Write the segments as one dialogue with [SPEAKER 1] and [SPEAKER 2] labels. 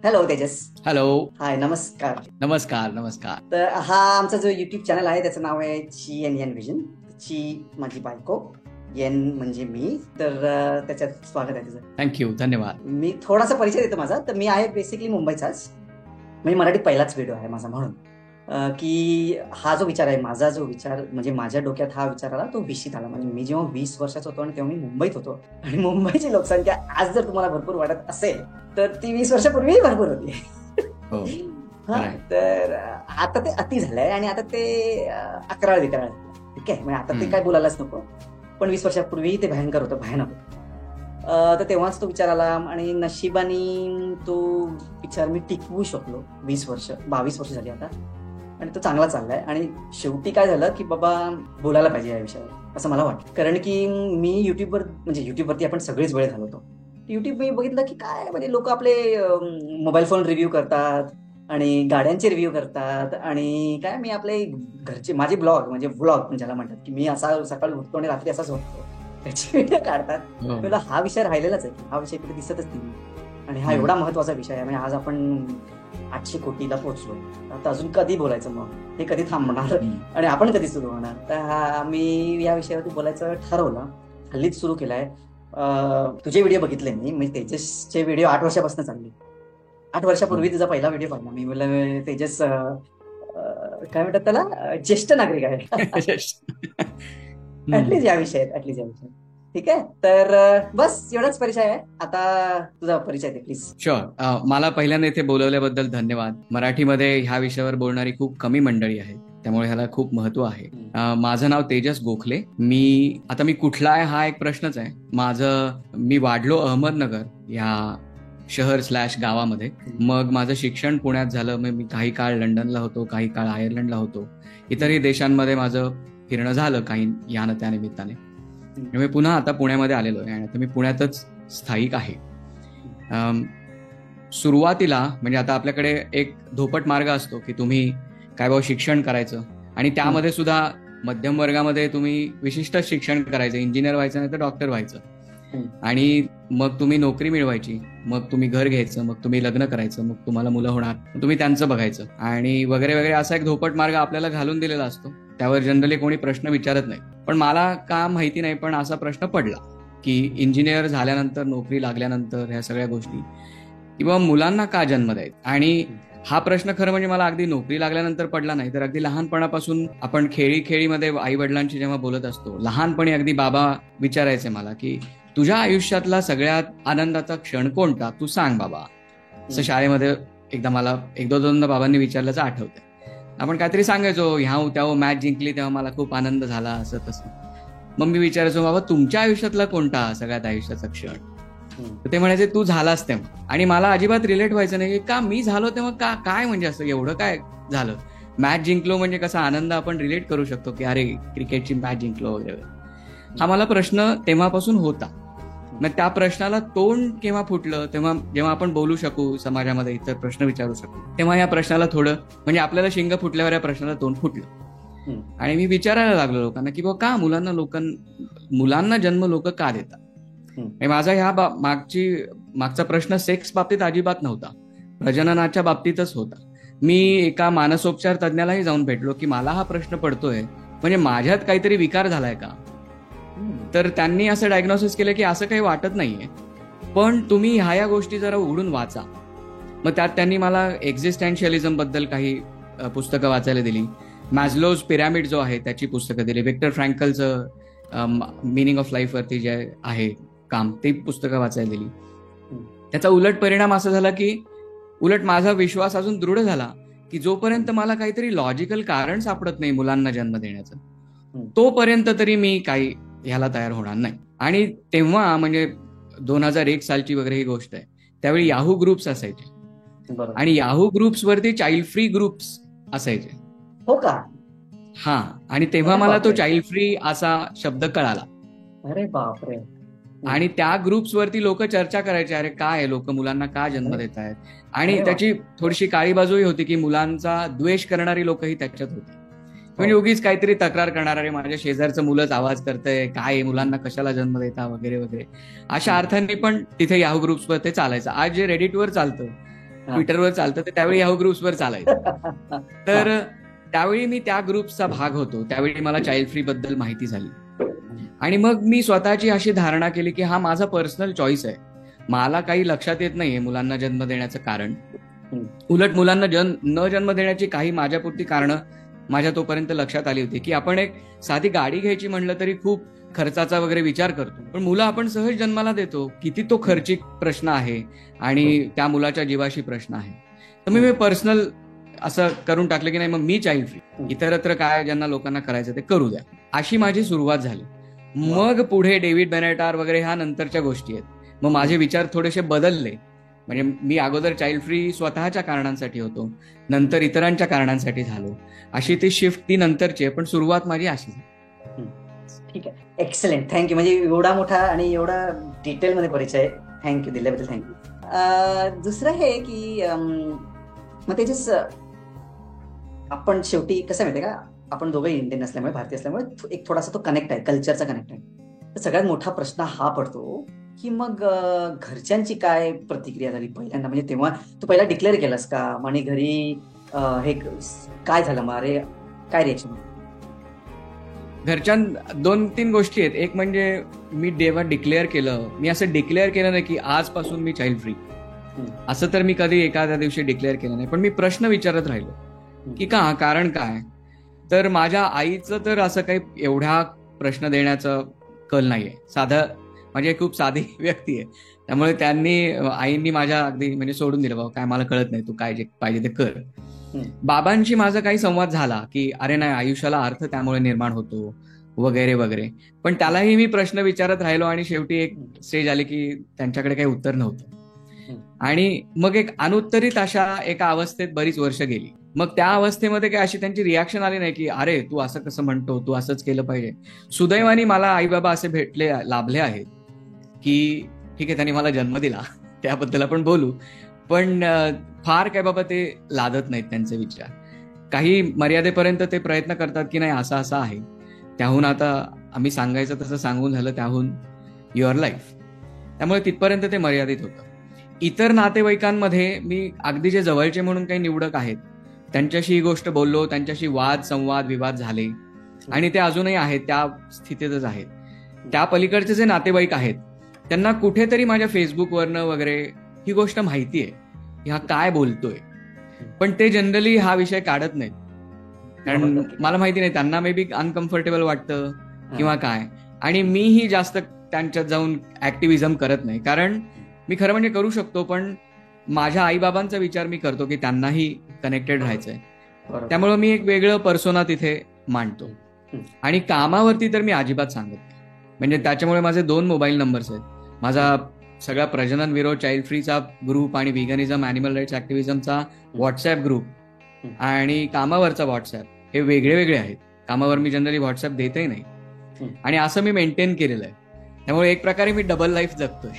[SPEAKER 1] Hello Tejas.
[SPEAKER 2] Hello.
[SPEAKER 1] हाय, नमस्कार.
[SPEAKER 2] नमस्कार. नमस्कार.
[SPEAKER 1] तर हा आमचा जो युट्यूब चॅनल आहे त्याचं नाव आहे ची एन एन विजन. ची माझी बायको, एन म्हणजे मी. तर त्याच्यात स्वागत आहे तुझं.
[SPEAKER 2] थँक्यू. धन्यवाद.
[SPEAKER 1] मी थोडासा परिचय देतो माझा. तर मी आहे बेसिकली मुंबईचाच, म्हणजे मराठीत पहिलाच व्हिडिओ आहे माझा, म्हणून की हा जो विचार आहे, माझा जो विचार म्हणजे माझ्या डोक्यात हा विचार आला तो 20शीत आला. म्हणजे मी जेव्हा 20 वर्षाचा होतो आणि तेव्हा मी मुंबईत होतो. आणि मुंबईची लोकसंख्या आज जर तुम्हाला भरपूर वाटत असेल तर ती 20 वर्षापूर्वीही भरपूर होती.
[SPEAKER 2] हो.
[SPEAKER 1] हा, तर आता ते अति झालंय आणि आता ते 11 विकराळ. ठीक आहे, म्हणजे आता ते काय बोलायलाच नको. पण 20 वर्षापूर्वी ते भयंकर होतं, भयानक होतं. तर तेव्हाच तो विचार आला आणि नशिबाने तो विचार मी टिकवू शकलो. 20 वर्ष, 22 वर्ष झाली आता, आणि तो चांगला चाललाय. आणि शेवटी काय झालं की बाबा बोलायला पाहिजे या विषयावर, असं मला वाटतं. कारण की मी युट्यूबवर, म्हणजे युट्यूबवरती आपण सगळेच वेळ घालवतो. युट्यूब मी बघितलं की काय म्हणजे लोक आपले मोबाईल फोन रिव्ह्यू करतात आणि गाड्यांचे रिव्ह्यू करतात, आणि काय मी आपले घरचे माझे ब्लॉग, म्हणजे व्लॉग ज्याला म्हणतात, की मी असा सकाळी उठतो आणि रात्री असाच होतो, त्याचे व्हिडिओ काढतात. मला हा विषय राहिलेलाच आहे, हा विषय कुठे दिसतच नाही. आणि हा एवढा महत्वाचा विषय आहे. म्हणजे आज आपण 800 कोटीला पोहोचलो, आता अजून कधी बोलायचं, मग हे कधी थांबणार आणि आपण कधी सुरू होणार. तर मी या विषयावरती बोलायचं ठरवलं, हल्लीच सुरू केलाय. तुझे व्हिडिओ बघितले मी तेजसचे व्हिडिओ 8 वर्षापासून चालले. 8 वर्षापूर्वी तुझा पहिला व्हिडिओ पाहिला मी. बोललं तेजस काय म्हणतात त्याला, ज्येष्ठ नागरिक आहे. ऍटलीस्ट या विषयात. ठीक आहे, तर बस एवढाच परिचय आहे. आता तुझा परिचय दे प्लीज.
[SPEAKER 2] शुअर. मला पहिल्यांदा इथे बोलवल्याबद्दल धन्यवाद. मराठीमध्ये ह्या विषयावर बोलणारी खूप कमी मंडळी आहे, त्यामुळे ह्याला खूप महत्व आहे. माझं नाव तेजस गोखले. मी कुठला आहे हा एक प्रश्नच आहे. मी वाढलो अहमदनगर या शहर / गावामध्ये. मग माझं शिक्षण पुण्यात झालं. मग मी काही काळ लंडनला होतो, काही काळ आयर्लंडला होतो. इतरही देशांमध्ये माझं फिरणं झालं काही या त्या निमित्ताने. मी पुन्हा आता पुण्यामध्ये आलेलो आहे आणि आता मी पुण्यातच स्थायिक आहे. सुरुवातीला म्हणजे आता आपल्याकडे एक धोपट मार्ग असतो की तुम्ही काय बाबा शिक्षण करायचं, आणि त्यामध्ये सुद्धा मध्यम वर्गामध्ये तुम्ही विशिष्ट शिक्षण करायचं, इंजिनियर व्हायचं नाही तर डॉक्टर व्हायचं, आणि मग तुम्ही नोकरी मिळवायची, मग तुम्ही घर घ्यायचं, मग तुम्ही लग्न करायचं, मग तुम्हाला मुलं होणार, तुम्ही त्यांचं बघायचं, आणि वगैरे वगैरे असा एक धोपट मार्ग आपल्याला घालून दिलेला असतो. त्यावर जनरली कोणी प्रश्न विचारत नाही. पण मला का माहिती नाही, पण असा प्रश्न पडला की इंजिनियर झाल्यानंतर, नोकरी लागल्यानंतर ह्या सगळ्या गोष्टी, किंवा मुलांना का जन्म द्यायचा. आणि हा प्रश्न खरं म्हणजे मला अगदी नोकरी लागल्यानंतर पडला नाही, तर अगदी लहानपणापासून आपण खेळीमध्ये आई वडिलांशी जेव्हा बोलत असतो, लहानपणी अगदी बाबा विचारायचे मला की तुझ्या आयुष्यातला सगळ्यात आनंदाचा क्षण कोणता, तू सांग बाबा. असं शाळेमध्ये एकदा मला 1-2 बाबांनी विचारल्याचं आठवतंय. आपण काहीतरी सांगायचो, तेव्हा मॅच जिंकली तेव्हा मला खूप आनंद झाला, असं तसं. मग मी विचारायचो, बाबा तुमच्या आयुष्यातला कोणता सगळ्यात आयुष्याचा क्षण. ते म्हणायचे तू झालास तेव्हा. आणि मला अजिबात रिलेट व्हायचं नाही का मी झालो तेव्हा, काय म्हणजे असं एवढं काय झालं. मॅच जिंकलो म्हणजे कसा आनंद आपण रिलेट करू शकतो की अरे क्रिकेटची मॅच जिंकलो वगैरे. हा मला प्रश्न तेव्हापासून होता. मग त्या प्रश्नाला तोंड केव्हा फुटलं, तेव्हा जेव्हा आपण बोलू शकू समाजामध्ये, इतर प्रश्न विचारू शकू, तेव्हा या प्रश्नाला थोडं म्हणजे आपल्याला शिंग फुटल्यावर या प्रश्नाला तोंड फुटलं. आणि मी विचारायला लागलो लोकांना की बाबा का मुलांना जन्म लोक का देतात. माझा ह्या मागचा प्रश्न सेक्स बाबतीत अजिबात नव्हता, प्रजननाच्या बाबतीतच होता. मी एका मानसोपचार तज्ञालाही जाऊन भेटलो की मला हा प्रश्न पडतोय, म्हणजे माझ्यात काहीतरी विकार झालाय का. तर त्यांनी असं डायग्नोसिस केलं की असं काही वाटत नाहीये, पण तुम्ही ह्या गोष्टी जरा उघडून वाचा. मग त्यात त्यांनी मला एक्झिस्टन्शियलिझम बद्दल काही पुस्तकं वाचायला दिली. मॅझ्लोज पिरॅमिड जो आहे त्याची पुस्तकं दिली. विक्टर फ्रँकलचं मिनिंग ऑफ लाईफ वरती जे आहे काम, ते पुस्तकं वाचायला दिली. त्याचा उलट परिणाम असा झाला की उलट माझा विश्वास अजून दृढ झाला की जोपर्यंत मला काहीतरी लॉजिकल कारण सापडत नाही मुलांना जन्म देण्याचं, तोपर्यंत तरी मी काही ह्याला तयार होणार नाही. आणि तेव्हा म्हणजे 2001 सालची वगैरे ही गोष्ट आहे, त्यावेळी याहू ग्रुप्स असायचे, आणि याहू ग्रुप्स वरती चाइल्ड फ्री ग्रुप्स असायचे.
[SPEAKER 1] हो का.
[SPEAKER 2] हा, आणि तेव्हा मला तो चाइल्ड फ्री असा शब्द कळाला.
[SPEAKER 1] अरे बापरे.
[SPEAKER 2] आणि त्या ग्रुप्स वरती लोक चर्चा करायचे, अरे काय लोक मुलांना का जन्म देत आहेत. आणि त्याची थोडीशी काळी बाजूही होती की मुलांचा द्वेष करणारी लोकही त्याच्यात होती. म्हणजे उगीच काहीतरी तक्रार करणार, अरे माझ्या शेजारचं मुलंच आवाज करतंय, काय मुलांना कशाला जन्म देता वगैरे वगैरे, अशा अर्थांनी पण तिथे याहू ग्रुप्सवर ते चालायचं. आज जे रेडिटवर चालतं ट्विटरवर चालतं, तर त्यावेळी याहू ग्रुप्सवर चालायचं. तर त्यावेळी मी त्या ग्रुप्सचा भाग होतो. त्यावेळी मला चाइल्ड फ्री बद्दल माहिती झाली आणि मग मी स्वतःची अशी धारणा केली की हा माझा पर्सनल चॉईस आहे. मला काही लक्षात येत नाहीये मुलांना जन्म देण्याचं कारण. उलट मुलांना न जन्म देण्याची काही माझ्यापुरती कारणं माझ्या तोपर्यंत लक्षात आली होती की आपण एक साधी गाडी घ्यायची म्हणलं तरी खूप खर्चाचा वगैरे विचार करतो, पण मुलं आपण सहज जन्माला देतो. किती तो खर्चिक प्रश्न आहे आणि त्या मुलाच्या जीवाशी प्रश्न आहे. तर मी पर्सनल असं करून टाकलं की नाही, मग मी चाइल्ड फ्री, इतरत्र काय ज्यांना लोकांना करायचं ते करू द्या, अशी माझी सुरुवात झाली. मग पुढे डेव्हिड बेनेटार वगैरे ह्या नंतरच्या गोष्टी आहेत. मग माझे विचार थोडेसे बदलले. म्हणजे मी अगोदर चाइल्ड फ्री स्वतःच्या कारणांसाठी होतो, नंतर इतरांच्या कारणांसाठी झालो. अशी ती शिफ्ट ती नंतरची आहे, पण सुरुवात माझी अशी.
[SPEAKER 1] ठीक आहे, एक्सलेंट, थँक्यू. म्हणजे एवढा मोठा आणि एवढा डिटेलमध्ये परिचय थँक्यू दिल्याबद्दल थँक्यू. दुसरं हे की मग त्याच्याच आपण शेवटी कसं माहितीये का, आपण दोघं इंडियन असल्यामुळे, भारतीय असल्यामुळे एक थोडासा तो कनेक्ट आहे, कल्चरचा कनेक्ट आहे. तर सगळ्यात मोठा प्रश्न हा पडतो की मग घरच्यांची काय प्रतिक्रिया झाली पहिल्यांदा. म्हणजे तेव्हा तू पहिला डिक्लेअर केलास का, आणि घरी हे काय झालं, मग अरे काय रिएक्शन?
[SPEAKER 2] घरच्या 2-3 गोष्टी आहेत. एक म्हणजे मी जेव्हा डिक्लेअर केलं, मी असं डिक्लेअर केलं नाही की आजपासून मी चाइल्ड फ्री, असं तर मी कधी एखाद्या दिवशी डिक्लेअर केलं नाही. पण मी प्रश्न विचारत राहिलो की का, कारण काय. तर माझ्या आईचं तर असं काही एवढा प्रश्न देण्याचं कल नाहीये. साधं म्हणजे खूप साधी व्यक्ती आहे, त्यामुळे आईंनी माझ्या अगदी म्हणजे सोडून दिलं, बाबा काय मला कळत नाही, तू काय जे पाहिजे ते कर. बाबांशी माझा काही संवाद झाला की अरे नाही, आयुष्याला अर्थ त्यामुळे निर्माण होतो वगैरे वगैरे, पण त्यालाही मी प्रश्न विचारत राहिलो आणि शेवटी एक स्टेज आली की त्यांच्याकडे काही उत्तर नव्हतं. आणि मग एक अनुत्तरित अशा एका अवस्थेत बरीच वर्ष गेली. मग त्या अवस्थेमध्ये काही अशी त्यांची रिॲक्शन आली नाही की अरे तू असं कसं म्हणतो, तू असंच केलं पाहिजे. सुदैवाने मला आई बाबा असे लाभले आहेत की ठीक आहे, त्यांनी मला जन्म दिला, त्याबद्दल आपण बोलू, पण फार काय बाबा ते लादत नाहीत त्यांचे विचार. काही मर्यादेपर्यंत ते प्रयत्न करतात की नाही असं असं आहे, त्याहून आता आम्ही सांगायचं तसं सांगून झालं, त्याहून युअर लाईफ. त्यामुळे तिथपर्यंत ते मर्यादित होतं. इतर नातेवाईकांमध्ये मी अगदी जे जवळचे म्हणून काही निवडक आहेत त्यांच्याशी ही गोष्ट बोललो, त्यांच्याशी वाद संवाद विवाद झाले आणि ते अजूनही आहेत, त्या स्थितीतच आहेत. त्या पलीकडचे जे नातेवाईक आहेत त्यांना कुठेतरी माझ्या फेसबुकवरनं वगैरे ही गोष्ट माहिती आहे की हा काय बोलतोय, पण ते जनरली हा विषय काढत नाहीत, कारण मला माहिती नाही, त्यांना मे बी अनकम्फर्टेबल वाटतं किंवा काय. आणि मीही जास्त त्यांच्यात जाऊन ऍक्टिव्हिजम करत नाही, कारण मी खरं म्हणजे करू शकतो, पण माझ्या आईबाबांचा विचार मी करतो की त्यांनाही कनेक्टेड राहायचंय. त्यामुळे मी एक वेगळं पर्सोना तिथे मांडतो. आणि कामावरती तर मी अजिबात सांगत नाही. म्हणजे त्याच्यामुळे माझे 2 मोबाईल नंबर्स आहेत. माझा सगळा प्रजनन विरोध चाइल्ड फ्रीचा ग्रुप आणि व्हिगनिझम अॅनिमल राईट्स ऍक्टिव्हिजमचा व्हॉट्सअप ग्रुप आणि कामावरचा व्हॉट्सअप हे वेगळे वेगळे आहेत. कामावर मी जनरली व्हॉट्सअप देतही नाही आणि असं मी मेंटेन केलेलं आहे. त्यामुळे एक प्रकारे मी डबल लाईफ जगतोय.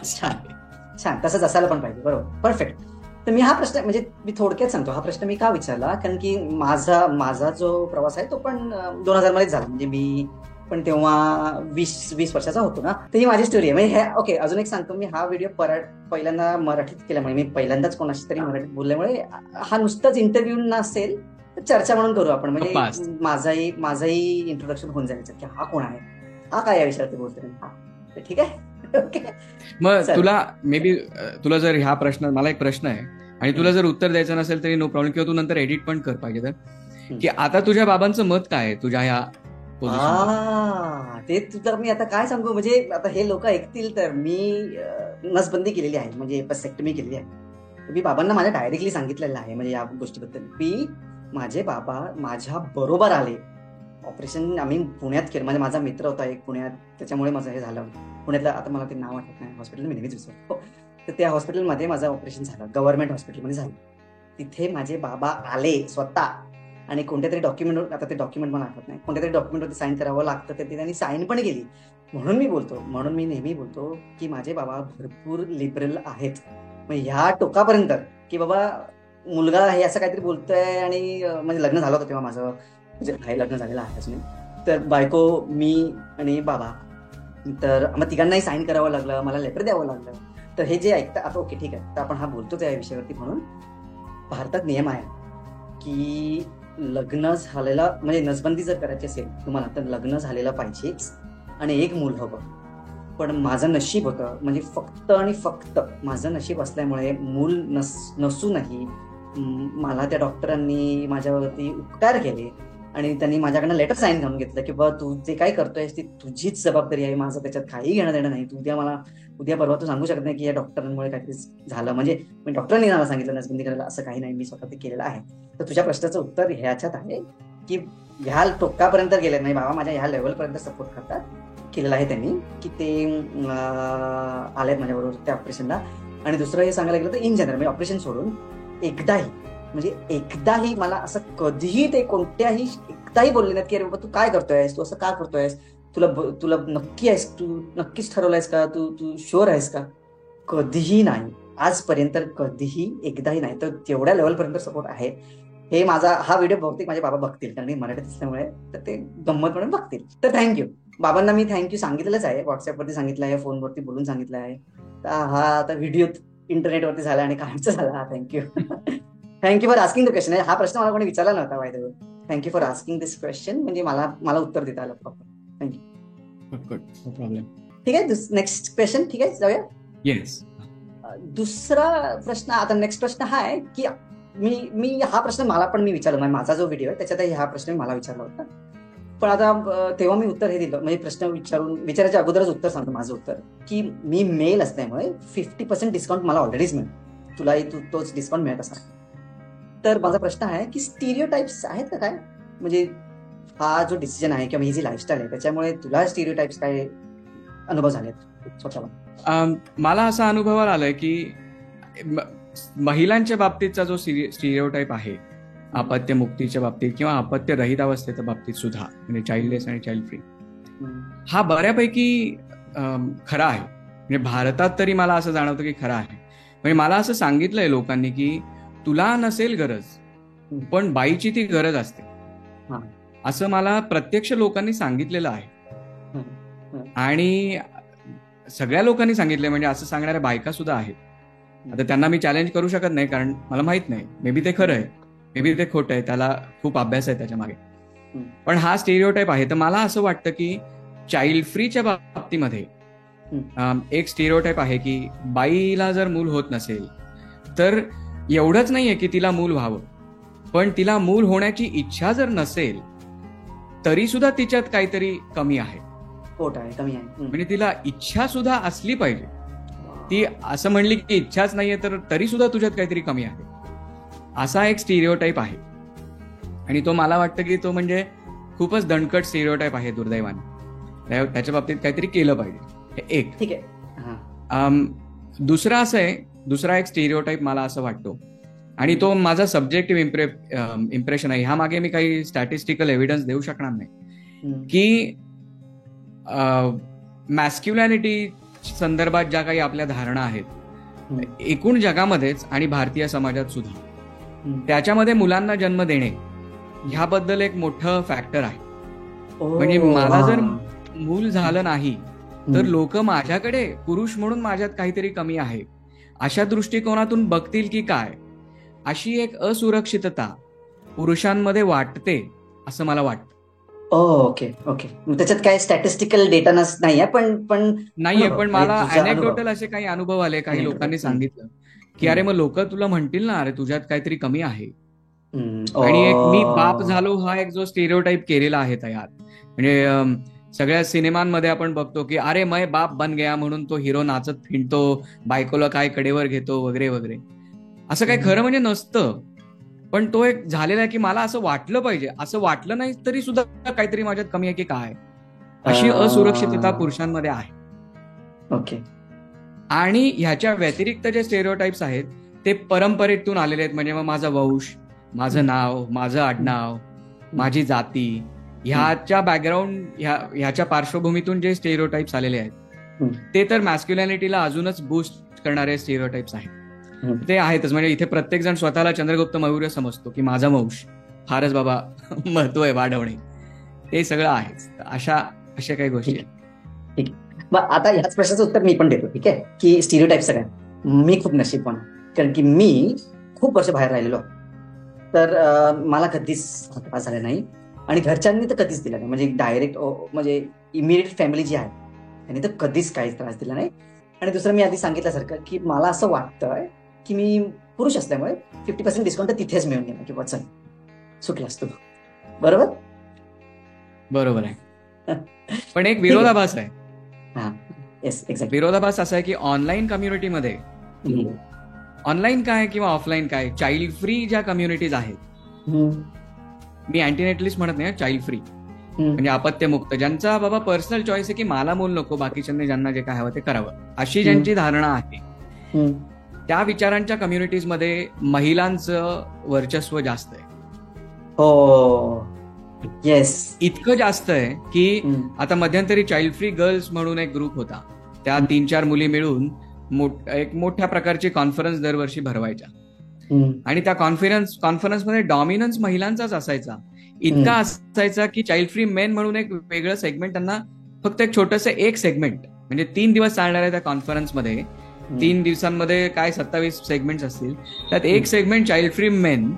[SPEAKER 1] छान, तसंच असायला पण पाहिजे. बरोबर, परफेक्ट. तर मी हा प्रश्न म्हणजे मी थोडक्यात सांगतो, हा प्रश्न मी का विचारला, कारण की माझा जो प्रवास आहे तो पण 2000 मध्येच झाला. म्हणजे मी पण तेव्हा 20 वर्षाचा होतो ना. तर ही माझी स्टोरी आहे. म्हणजे ओके, अजून एक सांगतो, मी हा व्हिडिओ पहिल्यांदा मराठीत केल्यामुळे, मी पहिल्यांदाच कोणाशी तरी मराठीत बोलल्यामुळे हा नुसताच इंटरव्ह्यू नसेल, चर्चा म्हणून करू आपण. म्हणजे माझाही इंट्रोडक्शन होऊन जायचं की हा कोण आहे, हा काय या विषयावरती बोलतोय. हा ठीक आहे.
[SPEAKER 2] मग तुला मे बी तुला जर ह्या प्रश्न, मला एक प्रश्न आहे आणि तुला जर उत्तर द्यायचं नसेल तरी नो प्रॉब्लेम, किंवा तू नंतर एडिट पण कर पाहिजे तर, की आता तुझ्या बाबांचं मत काय आहे तुझ्या ह्या
[SPEAKER 1] ते तुला मी आता काय सांगू. म्हणजे आता हे लोक ऐकतील तर मी नसबंदी केलेली आहे, म्हणजे वेस्टेक्टमी केलेली आहे. मी बाबांना माझ्या डायरेक्टली सांगितलेलं आहे म्हणजे या गोष्टीबद्दल. मी माझे बाबा माझ्या बरोबर आले. ऑपरेशन आम्ही पुण्यात केलं. म्हणजे माझा मित्र होता एक पुण्यात, त्याच्यामुळे माझं हे झालं पुण्यातलं. आता मला ते नाव आठवत नाही, हॉस्पिटल मी नेहमीच विसरतो. तर त्या हॉस्पिटलमध्ये माझं ऑपरेशन झालं, गव्हर्नमेंट हॉस्पिटलमध्ये झालं. तिथे माझे बाबा आले स्वतः आणि कोणत्या तरी डॉक्युमेंटवर, आता ते डॉक्युमेंट मला आठवत नाही, कोणत्या तरी डॉक्युमेंटवरती साईन करावं लागतं, ते त्यांनी साईन पण केली. म्हणून मी नेहमी बोलतो की माझे बाबा भरपूर लिबरल आहेत. मग ह्या टोकापर्यंत की बाबा मुलगा हे असं काहीतरी बोलतोय. आणि म्हणजे लग्न झालं होतं तेव्हा माझं, म्हणजे लग्न झालेलं आहेच नाही. तर बायको, मी आणि बाबा, तर मग तिघांनाही साईन करावं लागलं, मला लेटर द्यावं लागलं. तर हे जे ऐकता आता ओके ठीक आहे, तर आपण हा बोलतो त्या विषयावरती म्हणून भारतात नियम आहे की लग्न झालेला म्हणजे नसबंदी जर करायची असेल तुम्हाला तर लग्न झालेलं पाहिजेच आणि एक मूल हवं. पण माझं नशीब होतं म्हणजे फक्त आणि फक्त माझं नशीब असल्यामुळे मूल नसूनही मला त्या डॉक्टरांनी माझ्यावरती उपकार केले आणि त्यांनी माझ्याकडनं लेटर साईन करून घेतलं की बा तू जे काय करतोयस ती तुझीच जबाबदारी आहे, माझं त्याच्यात काही घेणं देणं नाही. तू उद्या परवा तू सांगू शकत नाही की या डॉक्टरांमुळे काहीतरी झालं म्हणजे डॉक्टरांनी मला सांगितलं नसबंदी करायला, असं काही नाही, मी स्वतः ते केलेलं आहे. तर तुझ्या प्रश्नाचं उत्तर ह्याच्यात आहे की ह्या टोकापर्यंत गेले नाही बाबा, माझ्या ह्या लेवलपर्यंत सपोर्ट करतात केलेला आहे त्यांनी की ते आलेत माझ्याबरोबर त्या ऑपरेशनला. आणि दुसरं हे सांगायला गेलं तर इन जनरल म्हणजे ऑपरेशन सोडून एकदाही मला असं कधीही ते कोणत्याही एकदाही बोलले नाहीत की अरे बाबा तू काय करतोयस, तू असं का करतोयस, तुला नक्की आहेस, तू नक्कीच ठरवलंयस का, तू शुअर आहेस का, कधीही नाही आजपर्यंत, कधीही एकदाही नाही. तर तेवढ्या लेवलपर्यंत सपोर्ट आहे. हे माझा हा व्हिडिओ बहुतेक माझे बाबा बघतील कारण मराठीत असल्यामुळे, तर ते गंमत म्हणून बघतील. तर थँक्यू बाबांना, मी थँक्यू सांगितलंच आहे, व्हॉट्सअपवरती सांगितलं आहे, फोनवरती बोलून सांगितलं आहे. तर हा आता व्हिडिओ इंटरनेटवरती झाला आणि कायमचा झाला. Thank you thank you for asking the question. हा प्रश्न मला कोणी विचारला नव्हता by the way. Thank you for asking this question, म्हणजे मला उत्तर देता आलं प्रॉपर. थँक्यू.
[SPEAKER 2] No problem.
[SPEAKER 1] ठीक आहे, नेक्स्ट क्वेश्चन. ठीक आहे, जाऊया.
[SPEAKER 2] येस.
[SPEAKER 1] दुसरा प्रश्न, आता नेक्स्ट प्रश्न हा आहे की मी हा प्रश्न मी विचारला, माझा जो व्हिडिओ आहे त्याच्यातही हा प्रश्न मला विचारला होता. पण आता तेव्हा मी उत्तर हे दिलं, म्हणजे प्रश्न विचारायच्या अगोदरच उत्तर सांगतो माझं उत्तर की मी मेल असल्यामुळे 50% डिस्काउंट मला ऑलरेडीच मिळतो, तुलाही तोच डिस्काउंट मिळत असा. तर माझा प्रश्न आहे की स्टिरियोटाइप्स आहेत का काय, म्हणजे हा जो डिसिजन आहे किंवा ही जी लाईफस्टाईल आहे त्याच्यामुळे तुला स्टिरियोटाइप्स काय अनुभव झालेत स्वतःला?
[SPEAKER 2] मला असा अनुभवाला आलाय की महिलांच्या बाबतीतचा जो स्टिरियोटाइप आहे अपत्यमुक्तीच्या बाबतीत किंवा अपत्य रहित अवस्थेच्या बाबतीत सुद्धा, म्हणजे चाइल्डलेस आणि चाइल्ड फ्री, हा बऱ्यापैकी खरा आहे. म्हणजे भारतात तरी मला असं जाणवतं की खरा आहे. म्हणजे मला असं सांगितलंय लोकांनी की तुला नसेल गरज पण बाईची ती गरज असते, असं मला प्रत्यक्ष लोकांनी सांगितलेलं आहे. आणि सगळ्या लोकांनी सांगितलंय, म्हणजे असं सांगणाऱ्या बायका सुद्धा आहेत. आता त्यांना मी चॅलेंज करू शकत नाही कारण मला माहित नाही, मे बी ते खरं आहे, मे बी ते खोटं आहे, त्याला खूप अभ्यास आहे त्याच्या मागे. पण हा स्टिरियोटाइप आहे. तर मला असं वाटतं की चाइल्ड फ्रीच्या बाबतीमध्ये एक स्टिरियोटाइप आहे की बाईला जर मूल होत नसेल तर एवढंच नाहीये की तिला मूल व्हावं, पण तिला मूल होण्याची इच्छा जर नसेल तरी सुद्धा तिच्यात काहीतरी कमी आहे,
[SPEAKER 1] कमी आहे.
[SPEAKER 2] म्हणजे तिला इच्छा सुद्धा असली पाहिजे. ती असं म्हणली की इच्छाच नाहीये तर तरी सुद्धा तुझ्यात काहीतरी कमी आहे, असा एक स्टिरियोटाइप आहे. आणि तो मला वाटतं की तो म्हणजे खूपच दणकट स्टिरियोटाइप आहे दुर्दैवाने. त्याच्या बाबतीत काहीतरी केलं पाहिजे. एक
[SPEAKER 1] ठीक आहे.
[SPEAKER 2] दुसरा एक स्टिरियोटाइप मला असं वाटतो, आणि तो माझा सब्जेक्टिव्ह इम्प्रेशन आहे, ह्या मागे मी काही स्टॅटिस्टिकल एव्हिडन्स देऊ शकणार नाही, की मॅस्क्युलॅनिटी संदर्भात ज्या काही आपल्या धारणा आहेत एकूण जगामध्येच आणि भारतीय समाजात सुद्धा, त्याच्यामध्ये मुलांना जन्म देणे ह्याबद्दल एक मोठं फॅक्टर आहे. म्हणजे मला जर मूल झालं नाही तर लोक माझ्याकडे पुरुष म्हणून माझ्यात काहीतरी कमी आहे अशा दृष्टिकोनातून बघतील की काय, अशी एक असुरक्षितता पुरुषांमध्ये वाटते असं मला वाटतं.
[SPEAKER 1] Okay okay. त्याच्यात काय स्टॅटिस्टिकल डेटा नाहीये, पण
[SPEAKER 2] नाहीये, पण मला अनेक्डोटल असे काही अनुभव आले, काही लोकांनी सांगितलं की अरे मग लोक तुला म्हणतील ना अरे तुझ्यात काहीतरी कमी आहे. आणि एक मी बाप झालो हा एक जो स्टिरियोटाइप केलेला आहे तयार, म्हणजे सगळ्या सिनेमांमध्ये आपण बघतो की अरे मैं बाप बन गया म्हणून तो हिरो नाचत फिरतो, बायकोला काय कडेवर घेतो वगैरे वगैरे. असं काही खरं म्हणजे नसतं, पण तो एक झालेला आहे की मला असं वाटलं पाहिजे, असं वाटलं नाही तरी सुद्धा काहीतरी माझ्यात कमी आहे की काय, अशी असुरक्षितता पुरुषांमध्ये आहे.
[SPEAKER 1] ओके.
[SPEAKER 2] आणि ह्याच्या व्यतिरिक्त जे स्टेरिओटाइप्स आहेत ते परंपरेतून आलेले आहेत, म्हणजे मग माझा वंश, माझं नाव, माझं आडनाव, माझी जाती, ह्याच्या बॅकग्राऊंड ह्याच्या पार्श्वभूमीतून जे स्टेरिओटाइप्स आलेले आहेत ते तर मॅस्क्युलॅनिटीला अजूनच बूस्ट करणारे स्टेरिओटाइप्स आहेत. ते आहेतच. म्हणजे इथे प्रत्येक जण स्वतःला चंद्रगुप्त मौर्य समजतो की माझा वंश फारच बाबा महत्व आहे वाढवणे, ते सगळं आहेच. अशा काही गोष्टी.
[SPEAKER 1] मग आता ह्याच प्रश्नाचं उत्तर मी पण देतो, ठीक आहे, की स्टिरियोटाईप सगळ्यात मी खूप नशीबवान आहे. कारण की मी खूप वर्ष बाहेर राहिलेलो आहे. तर मला कधीच त्रास झाला नाही आणि घरच्यांनी तर कधीच दिला नाही. म्हणजे डायरेक्ट म्हणजे इमिडिएट फॅमिली जी आहे त्यांनी तर कधीच काहीच त्रास दिला नाही. आणि दुसरं मी आधी सांगितल्यासारखं की मला असं वाटतं की मी पुरुष असल्यामुळे 50% डिस्काउंट तर तिथेच मिळून गेला, किंवा चल सुटलास तू. बरोबर
[SPEAKER 2] बरोबर आहे. पण एक विरोधाभास आहे.
[SPEAKER 1] हा, येस, एक्झॅक्ट.
[SPEAKER 2] विरोधाभास असा आहे की ऑनलाईन कम्युनिटीमध्ये, ऑनलाईन काय किंवा ऑफलाईन काय, चाइल्ड फ्री ज्या कम्युनिटीज आहेत, मी अँटीनेटलिस्ट म्हणत नाही, चाइल्ड फ्री म्हणजे अपत्यमुक्त, ज्यांचा बाबा पर्सनल चॉईस आहे की मला मूल नको, बाकीच्यांनी ज्यांना जे काय हवं ते करावं, अशी ज्यांची धारणा आहे, त्या विचारांच्या कम्युनिटीजमध्ये महिलांचं वर्चस्व जास्त आहे.
[SPEAKER 1] हो, येस,
[SPEAKER 2] इतकं जास्त आहे की आता मध्यंतरी चाइल्ड फ्री गर्ल्स म्हणून एक ग्रुप होता, त्या 3-4 मुली मिळून एक मोठ्या प्रकारची कॉन्फरन्स दरवर्षी भरवायच्या. आणि त्या कॉन्फरन्समध्ये डॉमिनन्स महिलांचाच असायचा. इतका असायचा की चाइल्ड फ्री मेन म्हणून एक वेगळं सेगमेंट, त्यांना फक्त एक छोटंसं एक सेगमेंट, म्हणजे 3 दिवस चालणाऱ्या त्या कॉन्फरन्समध्ये 3 दिवसांमध्ये काय 27 सेगमेंट्स असतील, त्यात एक सेगमेंट चाइल्ड फ्री मेन,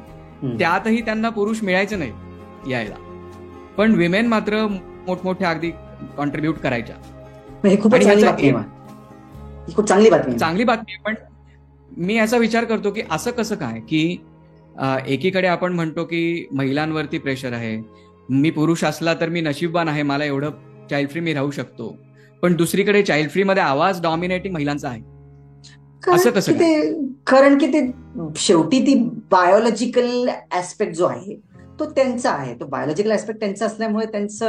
[SPEAKER 2] त्यातही त्यांना पुरुष मिळायचे नाही यायला, पण विमेन मात्र मोठमोठ्या अगदी कॉन्ट्रीब्युट करायच्या.
[SPEAKER 1] खूप चांगली बातमी
[SPEAKER 2] आहे. पण मी याचा विचार करतो की असं कसं काय की एकीकडे आपण म्हणतो की महिलांवरती प्रेशर आहे, मी पुरुष असला तर मी नशीबवान आहे, मला एवढं चाइल्ड फ्री मी राहू शकतो, पण दुसरीकडे चाइल्ड फ्री मध्ये आवाज डॉमिनेटिंग महिलांचा आहे. असं कसं काय?
[SPEAKER 1] कारण की ते शेवटी ती बायोलॉजिकल ऍस्पेक्ट जो आहे तो त्यांचा आहे, तो बायोलॉजिकल ऍस्पेक्ट त्यांचा असल्यामुळे त्यांचा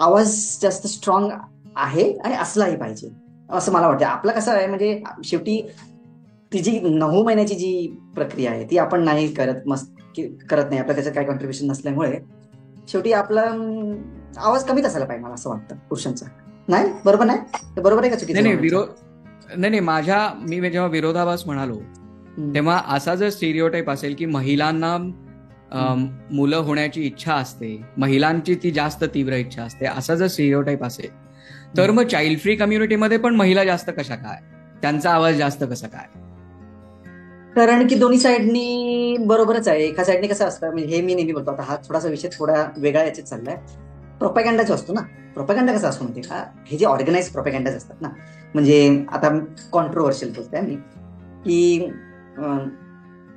[SPEAKER 1] आवाज जास्त स्ट्रॉंग आहे आणि असलाही पाहिजे असं मला वाटतं. आपलं कसं आहे, म्हणजे शेवटी ती जी 9 महिन्याची जी प्रक्रिया आहे ती आपण नाही करत नाही, आपलं त्याच्यात काही कॉन्ट्रीब्युशन नसल्यामुळे शेवटी आपला आवाज कमीच असायला पाहिजे, मला असं वाटतं पुरुषांचा. नाही बरोबर नाही? बरोबर आहे का चुकीचं?
[SPEAKER 2] नाही, मी जेव्हा विरोधाभास म्हणालो तेव्हा असा जर स्टिरियोटाईप असेल की महिलांना मुलं होण्याची इच्छा असते, महिलांची ती जास्त तीव्र इच्छा असते, असा जर स्टिरियोटाईप असेल तर मग चाइल्ड फ्री कम्युनिटीमध्ये पण महिला जास्त कशा काय, त्यांचा आवाज जास्त कसा काय?
[SPEAKER 1] कारण की दोन्ही साईडनी बरोबरच आहे. एका साईडनी कसं असतं, म्हणजे हे मी नेहमी बोलतो, आता हा थोडासा विषय थोडा वेगळा याच्यात चाललाय, प्रोपॅगंडा जो असतो ना, प्रोपॅगंडा कसा असतो माहिती का, हे जे ऑर्गनाइज प्रोपॅगंडाज असतात ना, म्हणजे आता कॉन्ट्रोवर्शियल बोलतोय मी की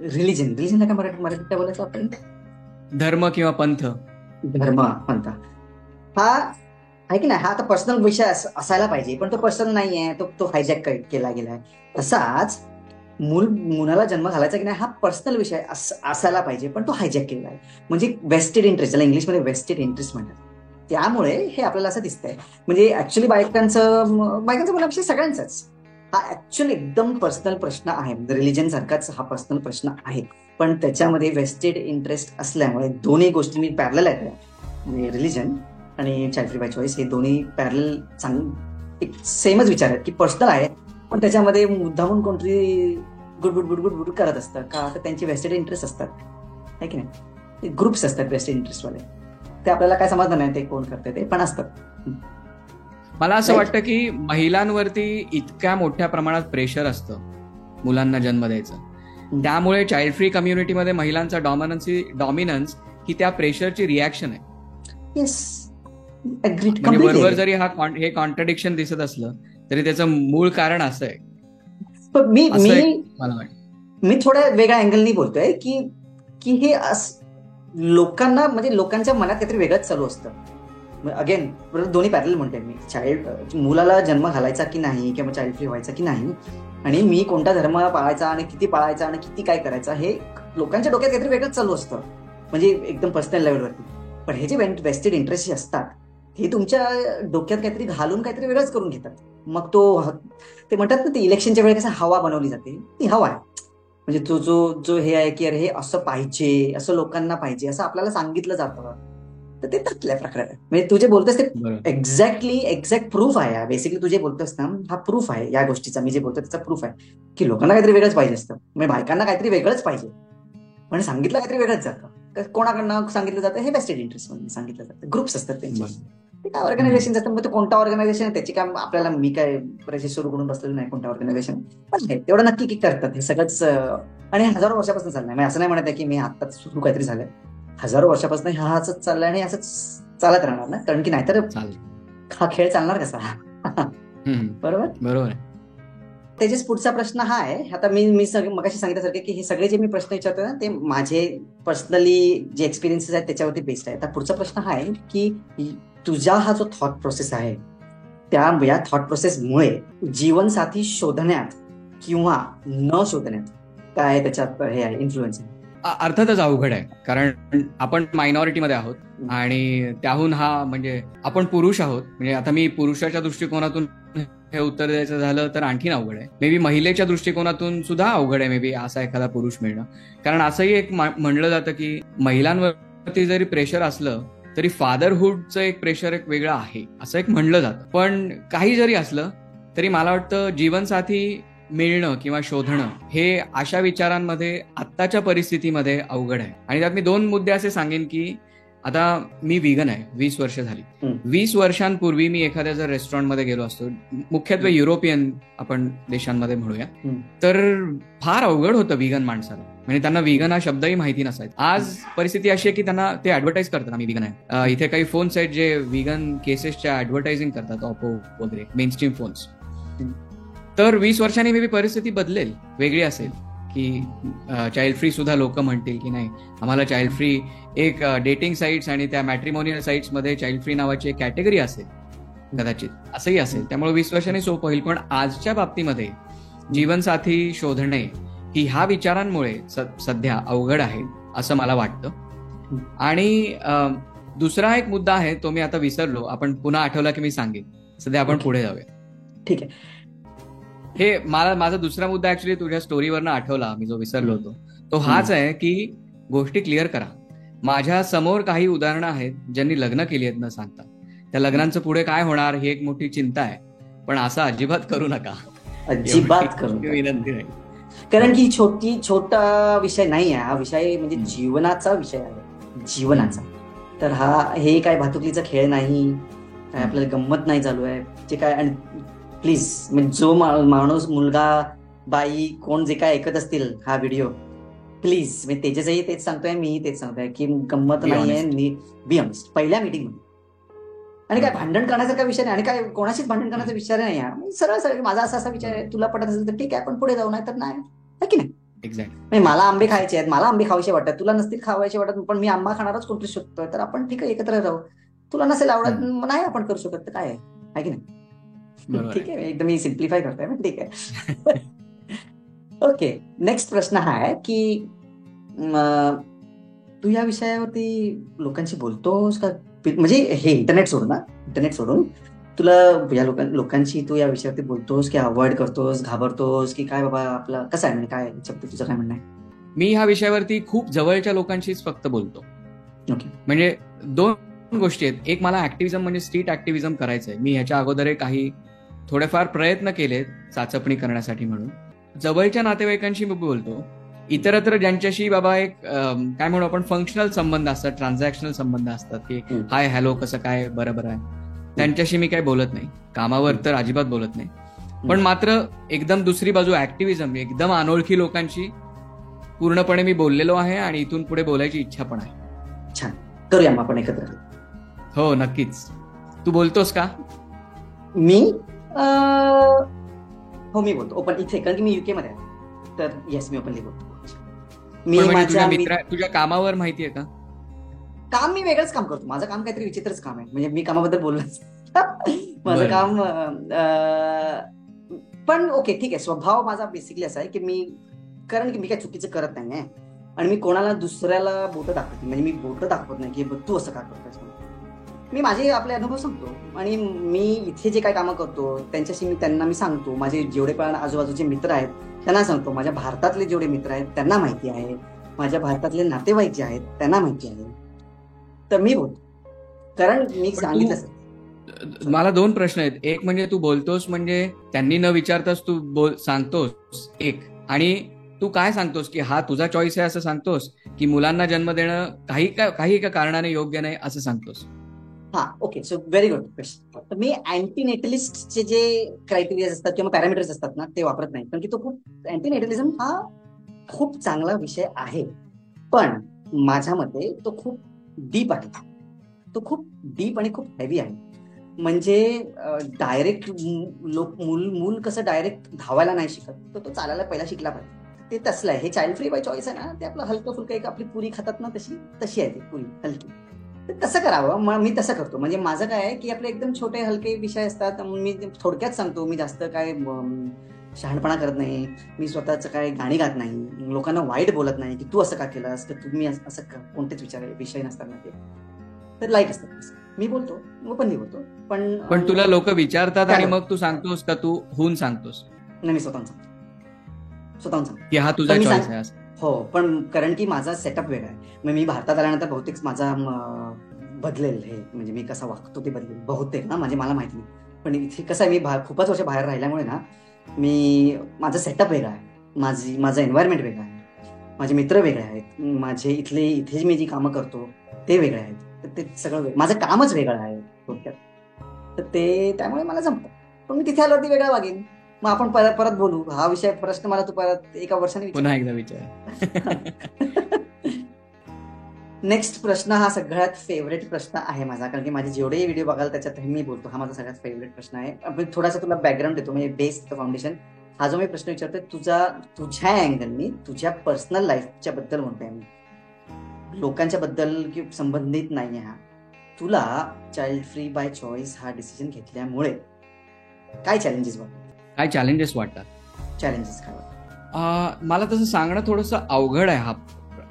[SPEAKER 1] रिलिजनला काय मराठीत काय बोलायचं आपण,
[SPEAKER 2] धर्म किंवा पंथ
[SPEAKER 1] हा आहे की नाही, हा आता पर्सनल विषय असायला पाहिजे, पण तो पर्सनल नाही आहे, तो हायजॅक केला गेलाय. तसाच मुलाला जन्म घालायचा की नाही हा पर्सनल विषय असायला पाहिजे, पण तो हायजॅक केला आहे. म्हणजे वेस्टेड इंटरेस्ट, ज्याला इंग्लिशमध्ये वेस्टेड इंटरेस्ट म्हणतात, त्यामुळे हे आपल्याला असं दिसतंय. म्हणजे ऍक्च्युली बायकांचं मुलापेक्षा सगळ्यांचाच हा ऍक्च्युअली एकदम पर्सनल प्रश्न आहे. रिलिजन सारखाच हा पर्सनल प्रश्न आहे, पण त्याच्यामध्ये वेस्टेड इंटरेस्ट असल्यामुळे दोन्ही गोष्टी मी पॅरलल आहेत, म्हणजे रिलिजन आणि चाइल्ड फ्री बाय चॉईस हे दोन्ही पॅरलल एक सेमच विचार आहेत की पर्सनल आहे, पण त्याच्यामध्ये मुद्दामून कोणतरी गुडबुड करत असतं का, तर त्यांचे वेस्टेड इंटरेस्ट असतात, आहे की नाही, ग्रुप्स असतात वेस्टेड इंटरेस्टवाले, ते आपल्याला काय समजलं नाही ते कोण करते ते, पण असतात.
[SPEAKER 2] मला असं वाटतं की महिलांवरती इतक्या मोठ्या प्रमाणात प्रेशर असतं मुलांना जन्म द्यायचं, त्यामुळे चाइल्ड फ्री कम्युनिटीमध्ये महिलांचा डॉमिनन्स ही त्या प्रेशरची रिॲक्शन आहे.
[SPEAKER 1] येस,
[SPEAKER 2] म्हणजे बरोबर जरी हे कॉन्ट्रडिक्शन दिसत असलं तरी त्याचं मूळ कारण असं आहे.
[SPEAKER 1] मी थोड्या वेगळ्या अँगलनी बोलतोय की हे लोकांना, म्हणजे लोकांच्या मनात काहीतरी वेगळंच चालू असतं. अगेन दोन्ही पॅरल म्हणते मी, मुलाला जन्म घालायचा की नाही किंवा चाइल्ड फ्री व्हायचा की नाही, आणि मी कोणता धर्म पाळायचा आणि किती पाळायचा आणि किती काय करायचा, हे लोकांच्या डोक्यात काहीतरी वेगळंच चालू असतं, म्हणजे एकदम पर्सनल लेवलवरती. पण हे जे वेस्टेड इंटरेस्ट असतात हे तुमच्या डोक्यात काहीतरी घालून काहीतरी वेगळंच करून घेतात. मग ते म्हणतात ना, ते इलेक्शनच्या वेळेस कसं हवा बनवली जाते, ती हवा आहे. म्हणजे जो हे आहे की अरे हे असं पाहिजे, असं लोकांना पाहिजे, असं आपल्याला सांगितलं जातं, तर ते त्यातल्या प्रकार आहे. म्हणजे तू जे बोलतोस ते एक्झॅक्ट प्रूफ आहे. बेसिकली तू जे बोलतोस ना, हा प्रूफ आहे या गोष्टीचा, मी जे बोलतो त्याचा प्रूफ आहे की लोकांना काहीतरी वेगळंच पाहिजे असतं, म्हणजे बायकांना काहीतरी वेगळंच पाहिजे, पण सांगितलं काहीतरी वेगळंच जातं. कोणाकडनं सांगितलं जातं हे वेस्टेड इंटरेस्ट म्हणून सांगितलं जातं, ग्रुप्स असतात त्यांचे. ते काय ऑर्गनायझेशन असतं, मग ते कोणतं ऑर्गनायझेशन आहे त्याची काय आपल्याला, मी काय प्रोसेस सुरू करून बसलेलं नाही कोणतं ऑर्गनायझेशन, पण तेवढं नक्की की करतात हे सगळंच. आणि हजारो वर्षापासून चाललंय, मी असं नाही म्हणत आहे की मी आत्ताच सुरू काहीतरी झालंय, हजारो वर्षापासून हा असंच चाललंय आणि असंच चालत राहणार ना, कारण की नाहीतर हा खेळ चालणार कसा. बरोबर
[SPEAKER 2] बरोबर.
[SPEAKER 1] त्याच्याच पुढचा प्रश्न हा आहे, आता मी मगाशी सांगितल्यासारखे की हे सगळे जे मी प्रश्न विचारतोय ना ते माझे पर्सनली जे एक्सपिरियन्सेस आहेत त्याच्यावरती बेस्ड आहे. आता पुढचा प्रश्न हा आहे की तुझा हा जो थॉट प्रोसेस आहे या थॉट प्रोसेसमुळे जीवनसाथी शोधण्यात किंवा न शोधण्यात काय त्याच्यात हे आहे इन्फ्लुएन्स आहे?
[SPEAKER 2] अर्थातच अवघड आहे, कारण आपण मायनॉरिटीमध्ये आहोत आणि त्याहून हा म्हणजे आपण पुरुष आहोत. म्हणजे आता मी पुरुषाच्या दृष्टिकोनातून हे उत्तर द्यायचं झालं तर आणखीन अवघड आहे. मे बी महिलेच्या दृष्टिकोनातून सुद्धा अवघड आहे मे बी असा एखादा पुरुष मिळणं. कारण असंही एक म्हणलं जातं की महिलांवरती जरी प्रेशर असलं तरी फादरहुडचं एक प्रेशर एक वेगळं आहे असं एक म्हणलं जातं. पण काही जरी असलं तरी मला वाटतं जीवनसाथी मिळणं किंवा शोधणं हे अशा विचारांमध्ये आत्ताच्या परिस्थितीमध्ये अवघड आहे. आणि त्यात मी 2 मुद्दे असे सांगेन की आता मी व्हीगन आहे, 20 वर्ष झाली. 20 वर्षांपूर्वी मी एखाद्या जर रेस्टॉरंटमध्ये गेलो असतो, मुख्यत्वे युरोपियन आपण देशांमध्ये म्हणूया, तर फार अवघड होतं व्हीगन माणसाला. म्हणजे त्यांना व्हीगन हा शब्दही माहिती नसायचा. आज परिस्थिती अशी आहे की त्यांना ते ऍडव्हर्टाईज करतात आम्ही व्हीगन आहे. इथे काही फोन्स आहेत जे व्हीगन केसेसच्या ऍडव्हर्टायझिंग करतात, ओप्पो वगैरे मेनस्ट्रीम फोन्स. तर 20 वर्षांनी मे बी परिस्थिती बदलेल, वेगळी असेल की चाइल्ड फ्री सुद्धा लोक म्हणतील की नाही आम्हाला चाइल्ड फ्री एक डेटिंग साईट्स आणि त्या मॅट्रिमोनियल साईट्स मध्ये चाइल्ड फ्री नावाची एक कॅटेगरी असेल, कदाचित असंही असेल. त्यामुळे 20 वर्षांनी सोपं होईल. पण आजच्या बाबतीमध्ये जीवनसाथी शोधणे ही ह्या विचारांमुळे सध्या अवघड आहे असं मला वाटतं. आणि दुसरा एक मुद्दा आहे तो मी आता विसरलो, आपण पुन्हा आठवला की मी सांगेन. सध्या आपण पुढे जाऊया.
[SPEAKER 1] ठीक आहे.
[SPEAKER 2] हे माझा दुसरा मुद्दा ऍक्च्युली तुझ्या स्टोरीवरनं आठवला, मी जो विसरलो होतो तो हाच आहे की गोष्टी क्लिअर करा. माझ्या समोर काही उदाहरणं आहेत ज्यांनी लग्न केली आहेत न सांगता. त्या लग्नांचं पुढे काय होणार ही एक मोठी चिंता आहे, पण असं अजिबात करू नका,
[SPEAKER 1] अजिबात करू नका,
[SPEAKER 2] विनंती नाही.
[SPEAKER 1] कारण की छोटा विषय नाही आहे हा विषय, म्हणजे जीवनाचा विषय आहे, जीवनाचा. तर हे काय भातुकलीचा खेळ नाही, काय आपल्याला गंमत नाही चालू आहे जे काय. आणि प्लीज म्हणजे जो माणूस, मुलगा, बाई, कोण जे काय ऐकत असतील हा व्हिडिओ, प्लीज मी तेजसही तेच सांगतोय, मीही तेच सांगतोय की गंमत नाहीये, बी ऑनेस्ट पहिल्या मीटिंग मध्ये. आणि काय भांडण करण्याचा विषय नाही, आणि काय कोणाशीच भांडण करण्याचा विचार नाही. सरळ माझा असा विचार आहे, तुला पटत असेल तर ठीक आहे आपण पुढे जाऊ, नाही तर नाही की नाही.
[SPEAKER 2] एक्झॅक्ट.
[SPEAKER 1] मला आंबे खायचे आहेत, मला आंबे खावायचे वाटतात, तुला नसतील खावायचे वाटत, पण मी आंबा खाणारच कोणतरी शोधतोय, तर आपण ठीक आहे एकत्र राहू. तुला नसेल आवडत नाही आपण करू शकत, तर काय आहे की नाही. ठीक आहे, एकदम मी सिम्प्लिफाय करतोय ना. ठीक आहे. ओके, नेक्स्ट प्रश्न हा आहे की तू या विषयावरती लोकांशी बोलतोस का? म्हणजे हे इंटरनेट सोडून तुला या लोकांशी तू या विषयावरती बोलतोस की अवॉइड करतोस, घाबरतोस की काय? बाबा आपलं कसं आहे, म्हणजे काय तुझं काय म्हणणं आहे?
[SPEAKER 2] मी ह्या विषयावरती खूप जवळच्या लोकांशीच फक्त बोलतो.
[SPEAKER 1] ओके.
[SPEAKER 2] म्हणजे 2 गोष्टी आहेत. एक, मला ऍक्टिव्हिजम म्हणजे स्ट्रीट ऍक्टिव्हिजम करायचंय. मी ह्याच्या अगोदर काही थोडेफार प्रयत्न केलेत चाचपणी करण्यासाठी म्हणून. जवळच्या नातेवाईकांशी मी बोलतो. इतरत्र ज्यांच्याशी बाबा एक काय म्हणू आपण फंक्शनल संबंध असतात, ट्रान्झॅक्शनल संबंध असतात की हाय हॅलो कसं काय बरोबर आहे, त्यांच्याशी मी काय बोलत नाही. कामावर तर अजिबात बोलत नाही. पण मात्र एकदम दुसरी बाजू ऍक्टिव्हिजम, एकदम अनोळखी लोकांशी पूर्णपणे मी बोललेलो आहे आणि इथून पुढे बोलायची इच्छा पण आहे.
[SPEAKER 1] छान, करूया मग आपण एकत्र.
[SPEAKER 2] हो नक्कीच. तू बोलतोस का?
[SPEAKER 1] मी मी बोलतो ओपन इथे, कारण की मी युके मध्ये आहे, तर येस मी ओपनली बोलतो. मी माझ्या
[SPEAKER 2] तुझ्या कामावर माहितीये का?
[SPEAKER 1] काम मी वेगळंच काम करतो. माझं काम काहीतरी विचित्रच काम आहे, म्हणजे मी कामाबद्दल बोललोच. माझं काम पण ओके ठीक आहे. स्वभाव माझा बेसिकली असा आहे की कारण की मी काही चुकीचं करत नाही आहे आणि मी कोणाला दुसऱ्याला बोटं दाखवत नाही. म्हणजे मी बोटं दाखवत नाही की तू असं का करतोस. मी माझे आपले अनुभव सांगतो आणि मी इथे जे काय कामं करतो त्यांच्याशी त्यांना मी सांगतो. माझे जेवढे पण आजूबाजूचे मित्र आहेत त्यांना सांगतो. माझ्या भारतातले जेवढे मित्र आहेत त्यांना माहिती आहे. माझ्या भारतातले नातेवाईक जे आहेत त्यांना माहिती आहे. तर मी बोलतो, कारण मी सांगितलं.
[SPEAKER 2] मला 2 प्रश्न आहेत. एक म्हणजे तू बोलतोस म्हणजे त्यांनी न विचारताच तू सांगतोस एक, आणि तू काय सांगतोस की हा तुझा चॉईस आहे असं सांगतोस की मुलांना जन्म देणं काही का कारणाने योग्य नाही असं सांगतोस?
[SPEAKER 1] हा, okay. So very good question. तर मी अँटीनेटलिस्टचे जे क्रायटेरिया असतात किंवा पॅरामीटर्स असतात ना, ते वापरत नाही, कारण की तो खूप अँटीनेटलिझम हा खूप चांगला विषय आहे, पण माझ्या मते तो खूप डीप आहे. तो खूप डीप आणि खूप हेवी आहे. म्हणजे डायरेक्ट मूल कसं डायरेक्ट धावायला नाही शिकत, तर तो चालायला पहिला शिकला पाहिजे. ते तसलं आहे. हे चाइल्ड फ्री बाय चॉईस आहे ना, ते आपलं हलकं फुलकं एक आपली पुरी खातात ना, तशी आहे ती पुरी हलकी. तर तसं करावं. मग मी तसं करतो. म्हणजे माझं काय आहे की आपले एकदम छोटे हलके विषय असतात. मी थोडक्यात सांगतो. मी जास्त काय शहाणपणा करत नाही. मी स्वतःच काय गाणी गात नाही. लोकांना वाईट बोलत नाही की तू असं का केलंस, की तुम्ही असं कोणतेच विषय नसतात ना ते. तर लाईक असतात. मी बोलतो, ओपनली बोलतो.
[SPEAKER 2] पण तुला लोक विचारतात आणि मग तू सांगतोस का तू होऊन सांगतोस?
[SPEAKER 1] नाही, मी स्वतःहून सांगतो
[SPEAKER 2] की हा तुझा चॉईस आहे असं.
[SPEAKER 1] हो, पण कारण की माझा सेटअप वेगळा आहे. मग मी भारतात आल्यानंतर बहुतेक माझा बदलेल हे, म्हणजे मी कसा वागतो ते बदलेल बहुतेक ना, म्हणजे मला माहिती नाही. पण इथे कसं आहे, मी खूपच वर्ष बाहेर राहिल्यामुळे ना, माझा सेटअप वेगळा आहे. माझं एन्व्हायरमेंट वेगळं आहे. माझे मित्र वेगळे आहेत. इथे मी जी कामं करतो ते वेगळे आहेत. तर ते सगळं माझं कामच वेगळं आहे थोडक्यात. तर ते त्यामुळे मला जमतं. पण मी तिथे आल्यावरती वेगळं वागेन. मग आपण परत बोलू. हा विषय प्रश्न मला तू परत एका वर्षाने
[SPEAKER 2] पुन्हा एकदा विचार.
[SPEAKER 1] नेक्स्ट प्रश्न हा सगळ्यात फेवरेट प्रश्न आहे माझा, कारण की माझे जेवढेही व्हिडिओ बघाल त्याच्यात मी बोलतो. हा माझा सगळ्यात फेवरेट प्रश्न आहे. थोडासा तुला बॅकग्राऊंड देतो, म्हणजे बेस फाउंडेशन. हा जो मी प्रश्न विचारतोय तुझ्या अँगलनी, तुझ्या पर्सनल लाईफच्या बद्दल म्हणतोय मी, लोकांच्या बद्दल संबंधित नाही हा. तुला चाइल्ड फ्री बाय चॉईस हा डिसिजन घेतल्यामुळे काय चॅलेंजेस
[SPEAKER 2] वाटतात?
[SPEAKER 1] चॅलेंजेस काय वाटतात?
[SPEAKER 2] मला तसं सांगणं थोडंसं अवघड आहे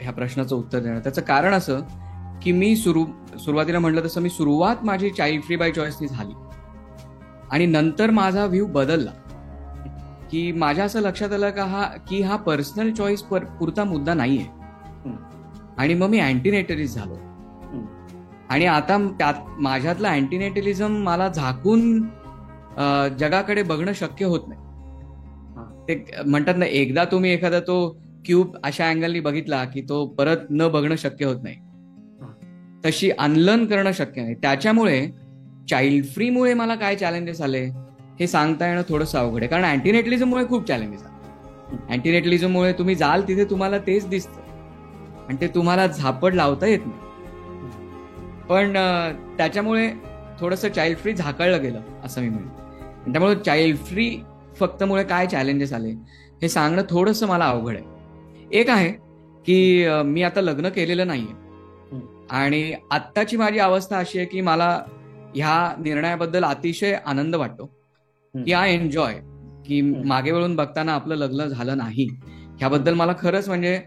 [SPEAKER 2] ह्या प्रश्नाचं उत्तर देणं. त्याचं कारण असं की मी सुरुवातीला म्हटलं तसं, मी सुरुवात माझी चाइल्ड फ्री बाय चॉईसनी झाली आणि नंतर माझा व्ह्यू बदलला. की माझ्या असं लक्षात आलं की हा पर्सनल चॉईस पुरता मुद्दा नाहीये, आणि मग मी अँटीनेटलिस्ट झालो. आणि आता त्यात माझ्यातलं अँटीनेटलिझम मला झाकून जगाकडे बघणं शक्य होत नाही. ते म्हणतात ना, एकदा तुम्ही एखादा तो क्यूब अशा अँगलनी बघितला की तो परत न बघणं शक्य होत नाही. तशी अनलर्न करणं शक्य नाही. त्याच्यामुळे चाइल्ड फ्रीमुळे मला काय चॅलेंजेस आले हे सांगता येणं थोडंसं अवघड आहे. कारण अँटीनेटलिझममुळे खूप चॅलेंजेस आले. अँटीनेटलिझममुळे तुम्ही जाल तिथे तुम्हाला तेच दिसतं आणि ते तुम्हाला झापड लावता येत नाही. पण त्याच्यामुळे थोडंसं चाइल्ड फ्री झाकळलं गेलं असं मी म्हणेन. त्यामुळे चाइल्ड फ्री फक्त मुळे काय चॅलेंजेस आले हे सांगणं थोडंसं मला अवघड आहे. एक आहे की मी आता लग्न केलेलं नाहीये आणि आत्ताची माझी अवस्था अशी आहे की मला ह्या निर्णयाबद्दल अतिशय आनंद वाटतो, की आय एन्जॉय, की मागे वळून बघताना आपलं लग्न झालं नाही ह्याबद्दल मला खरंच म्हणजे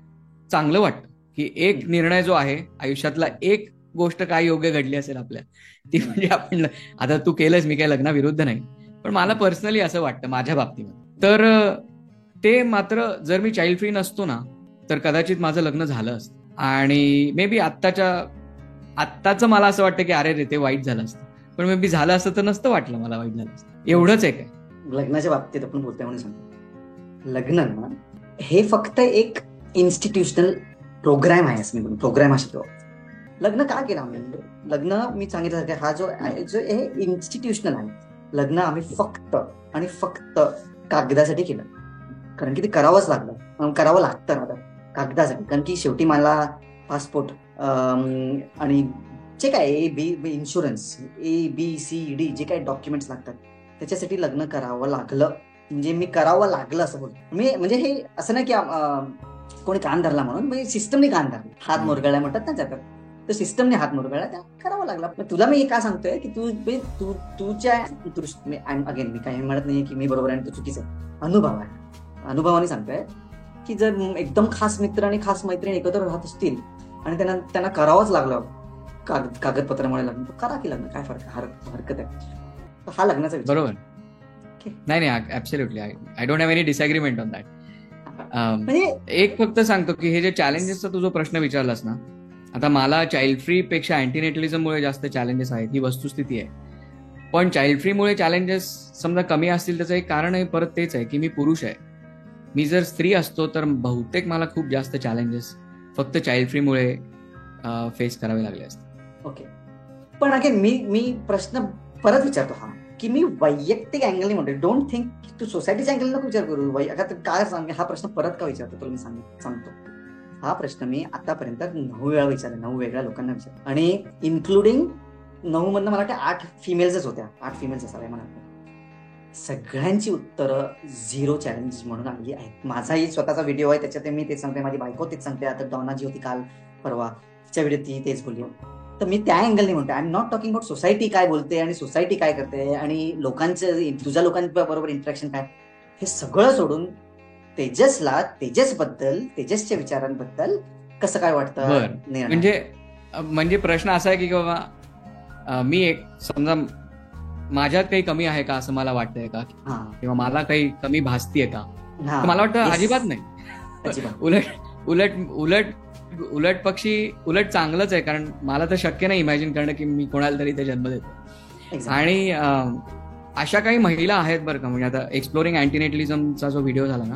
[SPEAKER 2] चांगलं वाटतं. की एक निर्णय जो आहे आयुष्यातला, एक गोष्ट काय योग्य घडली असेल आपल्या, ती म्हणजे आपण आता तू केलंस, मी काही लग्नाविरुद्ध नाही, पण मला पर्सनली असं वाटतं माझ्या बाबतीमध्ये. तर ते मात्र जर मी चाइल्ड फ्री नसतो ना, तर कदाचित माझं लग्न झालं असतं. आणि मे बी आत्ताचं मला असं वाटतं की अरे रे ते वाईट झालं असतं, पण मे बी झालं असतं तर नसतं वाटलं मला वाईट झालं असतं. एवढंच आहे. काय
[SPEAKER 1] लग्नाच्या बाबतीत आपण बोलतोय म्हणून सांगतो, लग्न ना हे फक्त एक इन्स्टिट्यूशनल प्रोग्राम आहे असं मी म्हणतो. प्रोग्राम हा शिकतो. लग्न का केलं आम्ही? लग्न मी सांगितलं हा जो हे इन्स्टिट्यूशनल आहे. लग्न आम्ही फक्त आणि फक्त कागदासाठी केलं, कारण की ते करावंच लागतं आता कागदासाठी. कारण की शेवटी मला पासपोर्ट आणि जे काय इन्शुरन्स ABCD जे काही डॉक्युमेंट्स लागतात त्याच्यासाठी लग्न करावं लागलं. म्हणजे मी करावं लागलं असं बोलतो मी. म्हणजे हे असं नाही की कोणी कान धरला म्हणून, सिस्टमने कान धरला, हात मुरगळला म्हणतात ना जातात, तर सिस्टमने हात मुरगळला, त्या करावं लागला. तुला मी का सांगतोय की तुझ्या दृष्टीने, अगेन मी काही म्हणत नाहीये की मी बरोबर आहे आणि तू चुकीचं आहे. अनुभवाने सांगतोय की जर एकदम खास मित्र आणि खास मैत्रीण एकत्र राहत असतील आणि त्यांना करावंच लागलं कागदपत्रामुळे लग्न, करा की लग्न, काय हरकत आहे. हा लग्नाचा विचार.
[SPEAKER 2] बरोबर. नाही, absolutely I don't have any disagreement on that. म्हणजे एक फक्त सांगतो की हे जे चॅलेंजेसचा तू जो प्रश्न विचारलास ना, आता मला चाइल्ड फ्री पेक्षा अँटीनेटलिझममुळे जास्त चॅलेंजेस आहेत, ही वस्तुस्थिती आहे. पण चाइल्ड फ्रीमुळे चॅलेंजेस समजा कमी असतील त्याचं एक कारण आहे परत तेच आहे की मी पुरुष आहे. मी जर स्त्री असतो तर बहुतेक मला खूप जास्त चॅलेंजेस फक्त चाइल्ड फ्रीमुळे फेस करावे लागले असते.
[SPEAKER 1] ओके, पण अगेन मी प्रश्न परत विचारतो हा, की मी वैयक्तिक अँगलने म्हणतो, डोंट थिंक तू सोसायटीच्या अँगल नको विचार करू. काय सांग, हा प्रश्न परत का विचारतो तुला मी सांगतो. हा प्रश्न मी आतापर्यंत 9 वेळा विचारला, 9 वेगळ्या लोकांना विचारला, आणि इन्क्लुडिंग 9 मधनं मला वाटतं 8 फिमेल्सच होत्या, 8 फिमेल्स असाव्या मला. सगळ्यांची उत्तरं 0 चॅलेंज म्हणून आली आहेत. माझाही स्वतःचा व्हिडिओ आहे, त्याच्यात मी तेच सांगते, माझी बायको तेच सांगते. आता डॉना जी होती काल परवा, तिच्या व्हिडिओ ती तेच बोलली. तर मी त्या अँगलने म्हणतो, I am not talking about society काय बोलते आणि सोसायटी काय करते आणि तुझ्या लोकांबरोबर इंटरॅक्शन काय, हे सगळं सोडून तेजसच्या विचारांबद्दल कसं काय वाटतं.
[SPEAKER 2] म्हणजे प्रश्न असा आहे की बाबा मी एक समजा माझ्यात काही कमी आहे का असं मला वाटतंय का, किंवा मला काही कमी भासतीये का. मला वाटतं अजिबात नाही. उलट पक्षी उलट चांगलंच आहे, कारण मला तर शक्य नाही इमॅजिन करणं की मी कोणाला तरी ते जन्म देतो. आणि अशा काही महिला आहेत बरं का. म्हणजे आता एक्सप्लोरिंग अँटीनेटलिझमचा जो व्हिडिओ झाला ना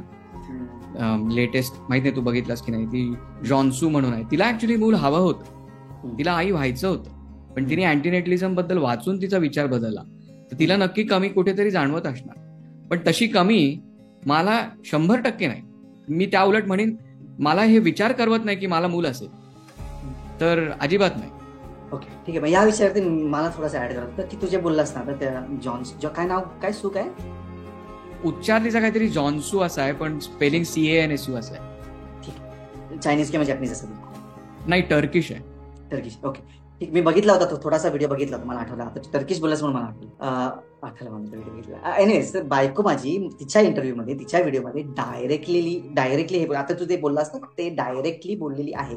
[SPEAKER 2] लेटेस्ट, माहित नाही तू बघितलास की नाही, ती जॉन्सू म्हणून आहे. तिला ऍक्च्युली मूल हवं होतं, तिला आई व्हायचं होतं, पण तिने अँटीनेटलिझम बद्दल वाचून तिचा विचार बदलला. तर तिला नक्की कमी कुठेतरी जाणवत असणार, पण तशी कमी मला 100% नाही. मी त्या उलट म्हणेन, मला हे विचार करवत नाही की मला मूल असेल, तर अजिबात नाही.
[SPEAKER 1] ओके, ठीक आहे. या विषयावरती मला थोडंसं ऍड करायचं की तू जे बोललास ना त्या जॉन्स, काय नाव काय सू काय
[SPEAKER 2] उच्चार तिचा काहीतरी जॉन्सू असा आहे, पण स्पेलिंग CANSU असं आहे.
[SPEAKER 1] ठीक, चायनीज किंवा जॅपनीज असं
[SPEAKER 2] नाही, टर्किश आहे.
[SPEAKER 1] टर्किश, ओके ठीक. मी बघितला होता, तो थोडासा व्हिडिओ बघितला होता, मला आठवला. आता टर्किश बोललास म्हणून मला आठवलं म्हणून व्हिडिओ बघितला. एनिवेज, बायको माझी तिच्या इंटरव्ह्यूमध्ये, तिच्या व्हिडिओमध्ये डायरेक्टली हे, आता तू ते बोललास ना, ते डायरेक्टली बोललेली आहे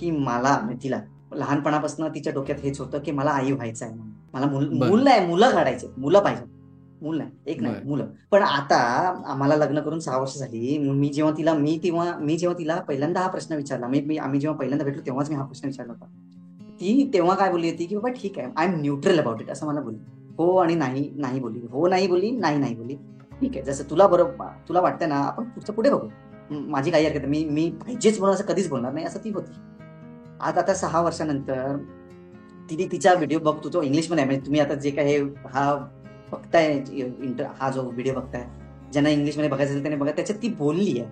[SPEAKER 1] की मला, तिला लहानपणापासून तिच्या डोक्यात हेच होतं की मला आई व्हायचं आहे, मला मूल नाही, मुलं काढायचे, मुलं पाहिजे, मूल नाही, एक नाही, मुलं. पण आता आम्हाला लग्न करून 6 वर्ष झाली. मी जेव्हा तिला पहिल्यांदा हा प्रश्न विचारला, आम्ही जेव्हा पहिल्यांदा भेटलो तेव्हाच मी हा प्रश्न विचारला होता. ती तेव्हा काय बोलली होती की बाबा ठीक आहे, I am neutral about it, असं मला बोलली. हो आणि नाही बोलली, हो नाही बोलली, नाही बोलली. ठीक आहे, जसं तुला वाटतं ना, आपण पुढे बघू, माझी काही हरकत नाही, मी पाहिजेच म्हणून असं कधीच बोलणार नाही, असं ती होती. आता 6 वर्षानंतर तिने तिचा व्हिडिओ बघतो, तो इंग्लिशमध्ये आहे. म्हणजे तुम्ही आता जे काय हा बघताय, हा जो व्हिडिओ बघताय, ज्यांना इंग्लिशमध्ये बघायचं असेल त्याने बघा. त्याच्यात ती बोलली आहे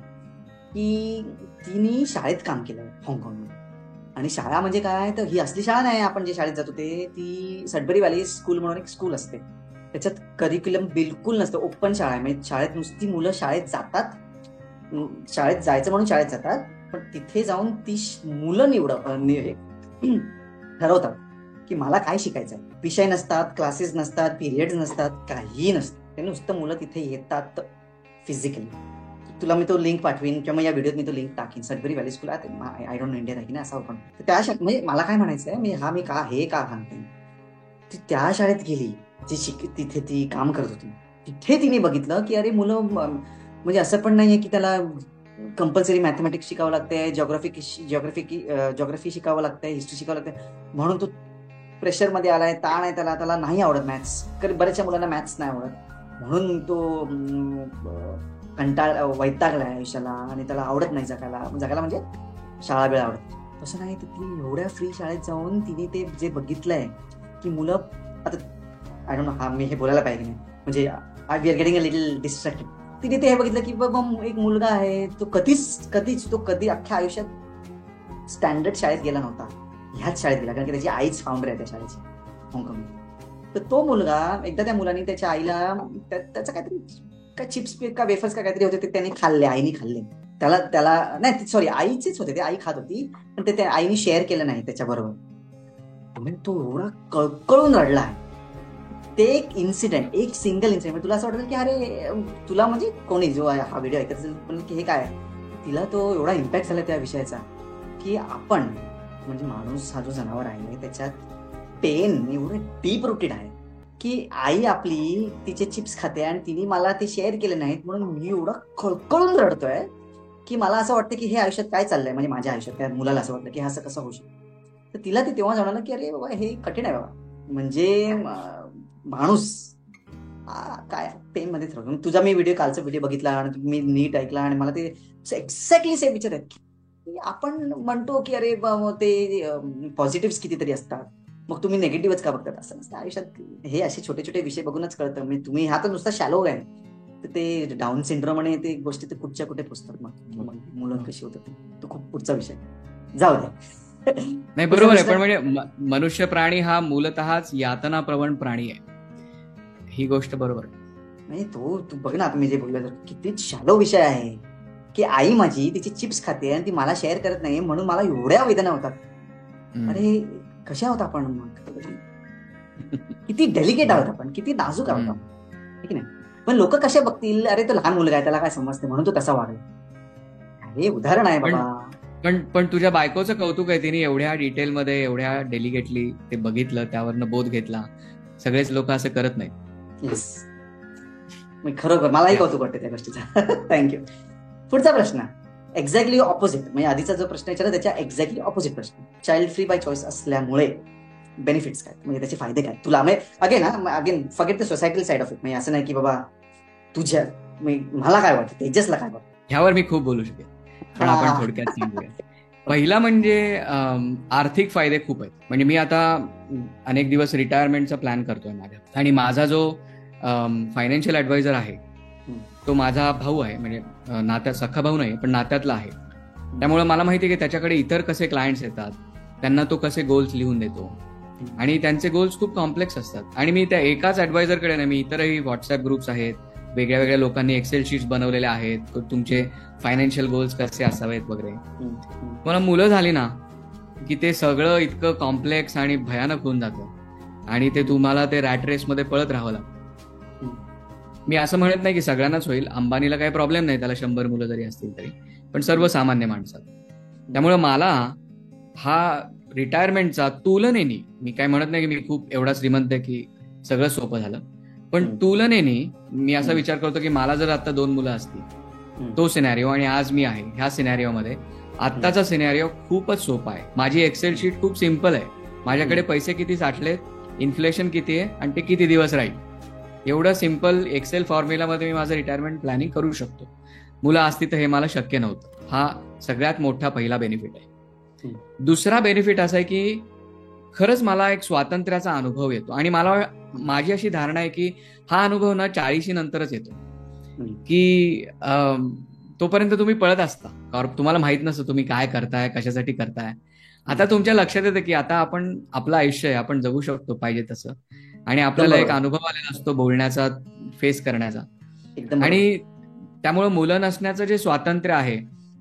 [SPEAKER 1] की तिने शाळेत काम केलं हाँगकाँगमध्ये. आणि शाळा म्हणजे काय, तर ही असली शाळा नाही आपण जे शाळेत जातो ते, ती सडबरी व्हॅली स्कूल म्हणून एक स्कूल असते, त्याच्यात करिक्युलम बिलकुल नसतं, ओपन शाळा आहे. म्हणजे शाळेत नुसती मुलं शाळेत जातात, शाळेत जायचं म्हणून शाळेत जातात, पण तिथे जाऊन ती मुलं ठरवतात की मला काय शिकायचं आहे. विषय नसतात, क्लासेस नसतात, पिरियड्स नसतात, काहीही नसतं. ते नुसतं मुलं तिथे येतात फिजिकली. तुला मी तो लिंक पाठवीन किंवा या व्हिडिओत मी तो लिंक टाकीन. Sudbury valley school, I don't know इंडियात आहे की नाही, असा ओपन. त्या म्हणजे मला काय म्हणायचं आहे, मी का सांगते, ती त्या शाळेत गेली, तिथे ती काम करत होती. तिथे तिने बघितलं की अरे मुलं, म्हणजे असं पण नाहीये की त्याला कंपल्सरी मॅथमॅटिक्स शिकावं लागतंय, जिओग्राफी शिकावं लागतंय, हिस्ट्री शिकावं लागतंय, म्हणून तो प्रेशरमध्ये आलाय, ताण आहे त्याला नाही आवडत मॅथ्स. बऱ्याचशा मुलांना मॅथ्स नाही आवडत, म्हणून तो वैतागलाय आयुष्याला आणि त्याला आवडत नाही जगायला म्हणजे शाळा वेळ आवडत. तसं नाही, तर ती एवढ्या फ्री शाळेत जाऊन तिने ते जे बघितलंय की मुलं, आता आय डोंट नो मी हे बोलायला पाहिजे नाही, म्हणजे we are getting a little distracted. तिने ते हे बघितलं की बाबा एक मुलगा आहे, तो कधी अख्ख्या आयुष्यात स्टँडर्ड शाळेत गेला नव्हता, ह्याच शाळेत गेला, कारण की त्याची आईच फाउंडर आहे त्या शाळेची हाँगकाँगमध्ये. तर तो मुलगा, एकदा त्या मुलाने त्याच्या आईला त्याचं काहीतरी चिप्स का वेफर्स का काहीतरी होते, ते त्याने खाल्ले, आईने खाल्ले. त्याला नाही, सॉरी, आईचेच होते ते, आई खात होती, पण ते त्या आईने शेअर केलं नाही त्याच्याबरोबर. तो एवढा कळकळून रडला आहे. ते एक इन्सिडेंट, एक सिंगल इन्सिडेंट, तुला असं वाटतं की अरे, तुला म्हणजे कोणी जो हा व्हिडिओ ऐकत असेल पण की हे काय, तिला तो एवढा इम्पॅक्ट झाला त्या विषयाचा की आपण म्हणजे माणूस हा जो जनावर आहे त्याच्यात पेन एवढं डीप रुटेड आहे की आई आपली तिचे चिप्स खाते आणि तिने मला ते शेअर केले नाहीत म्हणून मी एवढा कळकळून रडतोय की मला असं वाटतं की हे आयुष्यात काय चाललंय, म्हणजे माझ्या आयुष्यात त्या मुलाला असं वाटलं की असं कसं होऊ शकतं. तर तिला ते तेव्हा जाणवलं की अरे बाबा हे कठीण आहे बाबा, म्हणजे माणूस काय पेन मध्येच राहतो. तुझा मी कालचा व्हिडिओ बघितला आणि मी नीट ऐकला आणि मला ते एक्झॅक्टली सेम विचार आहेत. आपण म्हणतो की अरे ते पॉझिटिव्ह कितीतरी असतात, मग तुम्ही निगेटिव्हच का बघतात? असं नसतं आयुष्यात. हे असे छोटे छोटे विषय बघूनच कळतं. म्हणजे तुम्ही हा तर नुसता शॅलो आहे, तर ते डाऊन सिंड्रोम आणि ते गोष्टी ते कुठच्या कुठे पोचतात. मग मुलं कशी होतात तो खूप पुढचा विषय, जाऊ द्या.
[SPEAKER 2] नाही, बरोबर आहे. पण म्हणजे मनुष्य प्राणी हा मूलतःच यातना प्रवण प्राणी आहे, ही गोष्ट बरोबर आहे.
[SPEAKER 1] नाही, तू बघ ना, तुम्ही जे बोलला तर किती शॅलो विषय आहे, की आई माझी तिची चिप्स खाते आणि ती मला शेअर करत नाही म्हणून मला एवढ्या वेदना होतात. अरे कशा होता आपण? मग किती डेलिकेट आहोत आपण, किती नाजूक आहोत आपण, ठीक नाही? पण लोक कशा बघतील, अरे तो लहान मुलगा आहे, त्याला काय समजते म्हणून तो तसा वागला. हे उदाहरण आहे बाबा.
[SPEAKER 2] पण तुझ्या बायकोचं कौतुक आहे, तिने एवढ्या डिटेलमध्ये, एवढ्या डेलिकेटली ते बघितलं, त्यावरनं बोध घेतला. सगळेच लोक असं करत नाहीत.
[SPEAKER 1] येस, खरोखर मलाही कौतुक वाटते त्या गोष्टीचा. थँक्यू. पुढचा प्रश्न एक्झॅक्टली ऑपोजिट, म्हणजे आधीचा जो प्रश्न विचारला त्याच्या एक्झॅक्टली ऑपोजिट प्रश्न. चाइल्ड फ्री बाय चॉईस असल्यामुळे बेनिफिट्स काय, म्हणजे त्याचे फायदे काय तुला? म्हणजे again forget the societal side of it. म्हणजे असं नाही की बाबा तुझ्या मला काय वाटतं, तेजसला काय वाटतं,
[SPEAKER 2] ह्यावर मी खूप बोलू शकेन, पण आपण थोडक्यात सांगूया. पहिला म्हणजे आर्थिक फायदे खूप आहेत. म्हणजे मी आता अनेक दिवस रिटायरमेंटचा प्लॅन करतोय माझ्या, आणि माझा जो फायनान्शियल ऍडवायझर आहे तो माझा भाऊ आहे. म्हणजे नात्यात सख्खा भाऊ नाही, पण नात्यातला आहे. त्यामुळे मला माहिती आहे की त्याच्याकडे इतर कसे क्लायंट्स येतात, त्यांना तो कसे गोल्स लिहून देतो, आणि त्यांचे गोल्स खूप कॉम्प्लेक्स असतात. आणि मी त्या एकाच ऍडवायझरकडे नाही, मी इतरही व्हॉट्सअप ग्रुप्स आहेत, वेगळ्या वेगळ्या लोकांनी एक्सेल शीट्स बनवलेल्या आहेत, तुमचे फायनान्शियल गोल्स कसे असावेत वगैरे. मला मुलं झाली ना की ते सगळं इतकं कॉम्प्लेक्स आणि भयानक होऊन जातं, आणि ते तुम्हाला ते रॅट रेसमध्ये पळत राहावं लागतं. मी असं म्हणत नाही की सगळ्यांनाच होईल, अंबानीला काही प्रॉब्लेम नाही, त्याला 100 मुलं जरी असतील तरी, पण सर्वसामान्य माणसात. त्यामुळे मला हा रिटायरमेंटचा तुलनेने, मी काय म्हणत नाही की मी खूप एवढा श्रीमंत आहे की सगळं सोपं झालं, पण तुलनेने मी असा विचार करतो की मला जर आता 2 मुलं असतील, तो सिनॅरिओ आणि आज मी आहे ह्या सिनॅरिओमध्ये, आत्ताचा सिनॅरिओ खूपच सोपा आहे. माझी एक्सेल शीट खूप सिम्पल आहे. माझ्याकडे पैसे किती साठलेत, इन्फ्लेशन किती आहे, आणि ते किती दिवस राहील, एवढं सिम्पल एक्सेल फॉर्म्युलामध्ये मी माझं रिटायरमेंट प्लॅनिंग करू शकतो. मुलं असती तर हे मला शक्य नव्हतं. हा सगळ्यात मोठा पहिला बेनिफिट आहे. दुसरा बेनिफिट असा आहे की खरंच मला एक स्वातंत्र्याचा अनुभव येतो, आणि माझी अशी धारणा आहे की हा अनुभव ना 40 नंतरच येतो, की तोपर्यंत तुम्ही पळत असता, कारण तुम्हाला माहित नसतं तुम्ही काय करताय, कशासाठी करताय. आता तुमच्या लक्षात येतं की आता आपण आपलं आयुष्य आहे, आपण जगू शकतो पाहिजे तसं, आणि आपल्याला एक अनुभव आलेला असतो बोलण्याचा, फेस करण्याचा. आणि त्यामुळे मुलं नसण्याचं जे स्वातंत्र्य आहे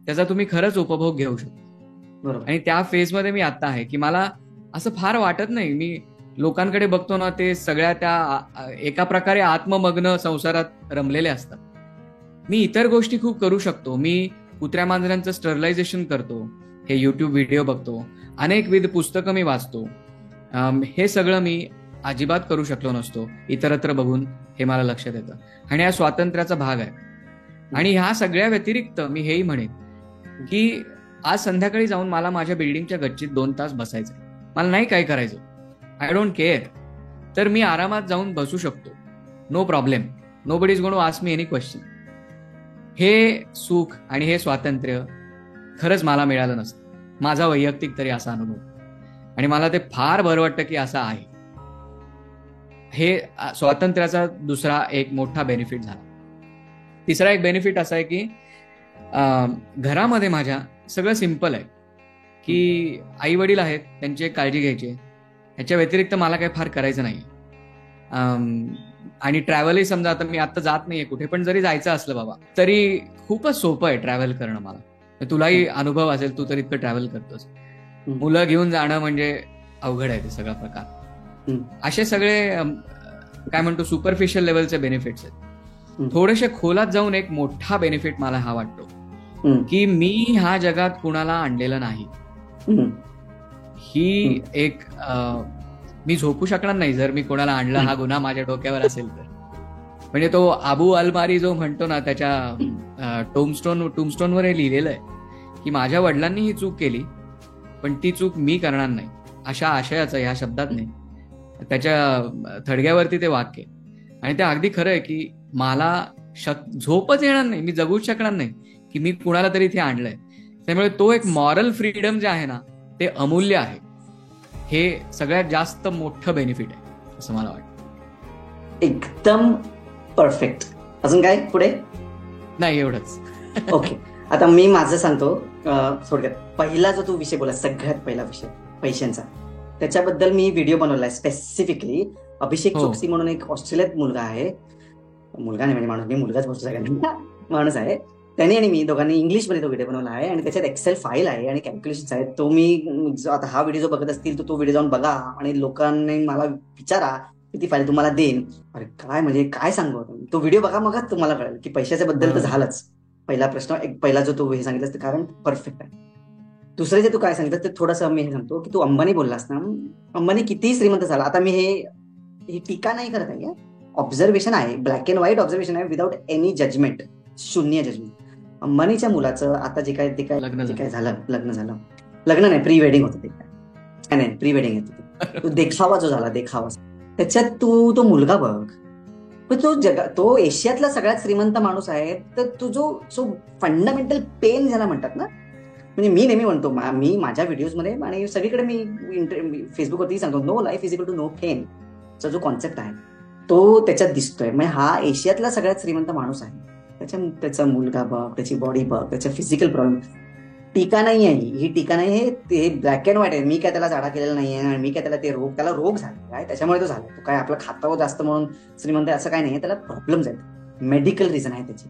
[SPEAKER 2] त्याचा तुम्ही खरंच उपभोग घेऊ शकता. आणि त्या फेजमध्ये मी आता आहे की मला असं फार वाटत नाही. मी लोकांकडे बघतो ना, ते सगळ्या त्या एका प्रकारे आत्ममग्न संसारात रमलेले असतात. मी इतर गोष्टी खूप करू शकतो. मी कुत्र्या मांजरांचं स्टरलायझेशन करतो, हे युट्यूब व्हिडिओ बघतो, अनेकविध पुस्तकं मी वाचतो. हे सगळं मी अजिबात करू शकलो नसतो इतरत्र बघून, हे मला लक्षात येतं, आणि हा स्वातंत्र्याचा भाग आहे. आणि ह्या सगळ्या व्यतिरिक्त मी हेही म्हणेन की आज संध्याकाळी जाऊन मला माझ्या बिल्डिंगच्या गच्चीत 2 तास बसायचं, मला नाही काय करायचं, आय डोंट केअर, तर मी आरामात जाऊन बसू शकतो, no problem, nobody is going to ask me any question. हे सुख आणि हे स्वातंत्र्य खरंच मला मिळालं नसतं, माझा वैयक्तिक तरी असा अनुभव, आणि मला ते फार बरं वाटतं की असं आहे. हे स्वातंत्र्याचा दुसरा एक मोठा बेनिफिट झाला. तिसरा एक बेनिफिट असा आहे की घरामध्ये माझ्या सगळं सिम्पल आहे, की आई वडील आहेत, त्यांची काळजी घ्यायची, ह्याच्या व्यतिरिक्त मला काही फार करायचं नाही. आणि ट्रॅव्हलही समजा आता मी आता जात नाहीये कुठे, पण जरी जायचं असलं बाबा तरी खूपच सोपं आहे ट्रॅव्हल करणं. मला तुलाही अनुभव असेल, तू तर इतकं ट्रॅव्हल करतोस. मुलं घेऊन जाणं म्हणजे अवघड आहे ते सगळा प्रकार. असे सगळे काय म्हणतो सुपरफिशियल लेवलचे बेनिफिट्स आहेत. थोडेसे खोलात जाऊन एक मोठा बेनिफिट मला हा वाटतो की मी ह्या जगात कुणाला आणलेलं नाही. ही एक मी झोपू शकणार नाही जर मी कोणाला आणलं, हा गुन्हा माझ्या डोक्यावर असेल तर. म्हणजे तो अबू अलमारी जो म्हणतो ना, त्याच्या टोमस्टोनवर हे लिहिलेलं आहे की माझ्या वडिलांनी ही चूक केली, पण ती चूक मी करणार नाही, अशा आशयाचं ह्या शब्दात नाही, त्याच्या थडग्यावरती ते वाक्य. आणि ते अगदी खरं आहे की मला झोपच येणार नाही, मी जगूच शकणार नाही की मी कुणाला तरी इथे आणलंय. त्यामुळे तो एक मॉरल फ्रीडम जे आहे ना, ते अमूल्य आहे. हे सगळ्यात जास्त मोठं बेनिफिट आहे असं मला वाटतं.
[SPEAKER 1] एकदम परफेक्ट. अजून काय पुढे?
[SPEAKER 2] नाही, एवढंच.
[SPEAKER 1] ओके, आता मी माझं सांगतो थोडक्यात. पहिला जो तू विषय बोला, सगळ्यात पहिला विषय पैशांचा, त्याच्याबद्दल मी व्हिडिओ बनवलाय स्पेसिफिकली. अभिषेक चोक्सी म्हणून एक ऑस्ट्रेलियात मुलगा आहे, मुलगा नाही म्हणजे माणूस, मी मुलगाच बोलतो सगळ्यांना, माणूस आहे. त्याने आणि मी दोघांनी इंग्लिशमध्ये तो व्हिडिओ बनवला आहे आणि त्याच्यात एक्सेल फाईल आहे आणि कॅल्क्युलेशन्स आहेत. तो मी आता हा व्हिडिओ जो बघत असतील तर तो व्हिडिओ जाऊन बघा आणि लोकांनी मला विचारा की ती फाईल तुम्हाला देईन. अरे काय म्हणजे काय सांगू, तो व्हिडिओ बघा मगच तुम्हाला कळेल की पैशाच्या बद्दल तर झालंच. पहिला प्रश्न, पहिला जो तू हे सांगितलंस ते कारण परफेक्ट आहे. दुसरे जे तू काय सांगितलं ते थोडंसं मी हे सांगतो की तू अंबानी बोललास ना, अंबानी कितीही श्रीमंत झाला, आता मी ही टीका नाही करत आहे, ऑब्झर्वेशन आहे, ब्लॅक अँड व्हाईट ऑब्झर्वेशन आहे, विदाउट एनी जजमेंट, शून्य जजमेंट. अंबानीच्या मुलाचं आता जे काय झालं, लग्न नाही, प्री वेडिंग होतं, ते नाही प्री वेडिंग येतो, तो देखावा जो झाला, देखावा, त्याच्यात तू तो मुलगा बघ, तो एशियातला सगळ्यात श्रीमंत माणूस आहे. तर तो जो फंडामेंटल पेन ज्याला म्हणतात ना, म्हणजे मी नेहमी म्हणतो, मी माझ्या व्हिडिओजमध्ये आणि सगळीकडे मी फेसबुकवरती सांगतो, no life is equal to no pain चा जो कॉन्सेप्ट आहे तो त्याच्यात दिसतोय. म्हणजे हा एशियातला सगळ्यात श्रीमंत माणूस आहे, त्याचा मुलगा बघ, त्याची बॉडी बघ, त्याच्या फिजिकल प्रॉब्लेम. टीका नाही आहे ही टीका नाही, हे ब्लॅक अँड व्हाईट आहे. मी काय त्याला जाडा केलेला नाहीये आणि मी काय त्याला रोग झाला आहे त्याच्यामुळे तो झाला, तो काय आपलं खातं जास्त म्हणून श्रीमंत असं काय नाही, त्याला प्रॉब्लेम्स आहेत, मेडिकल रिझन आहे त्याची.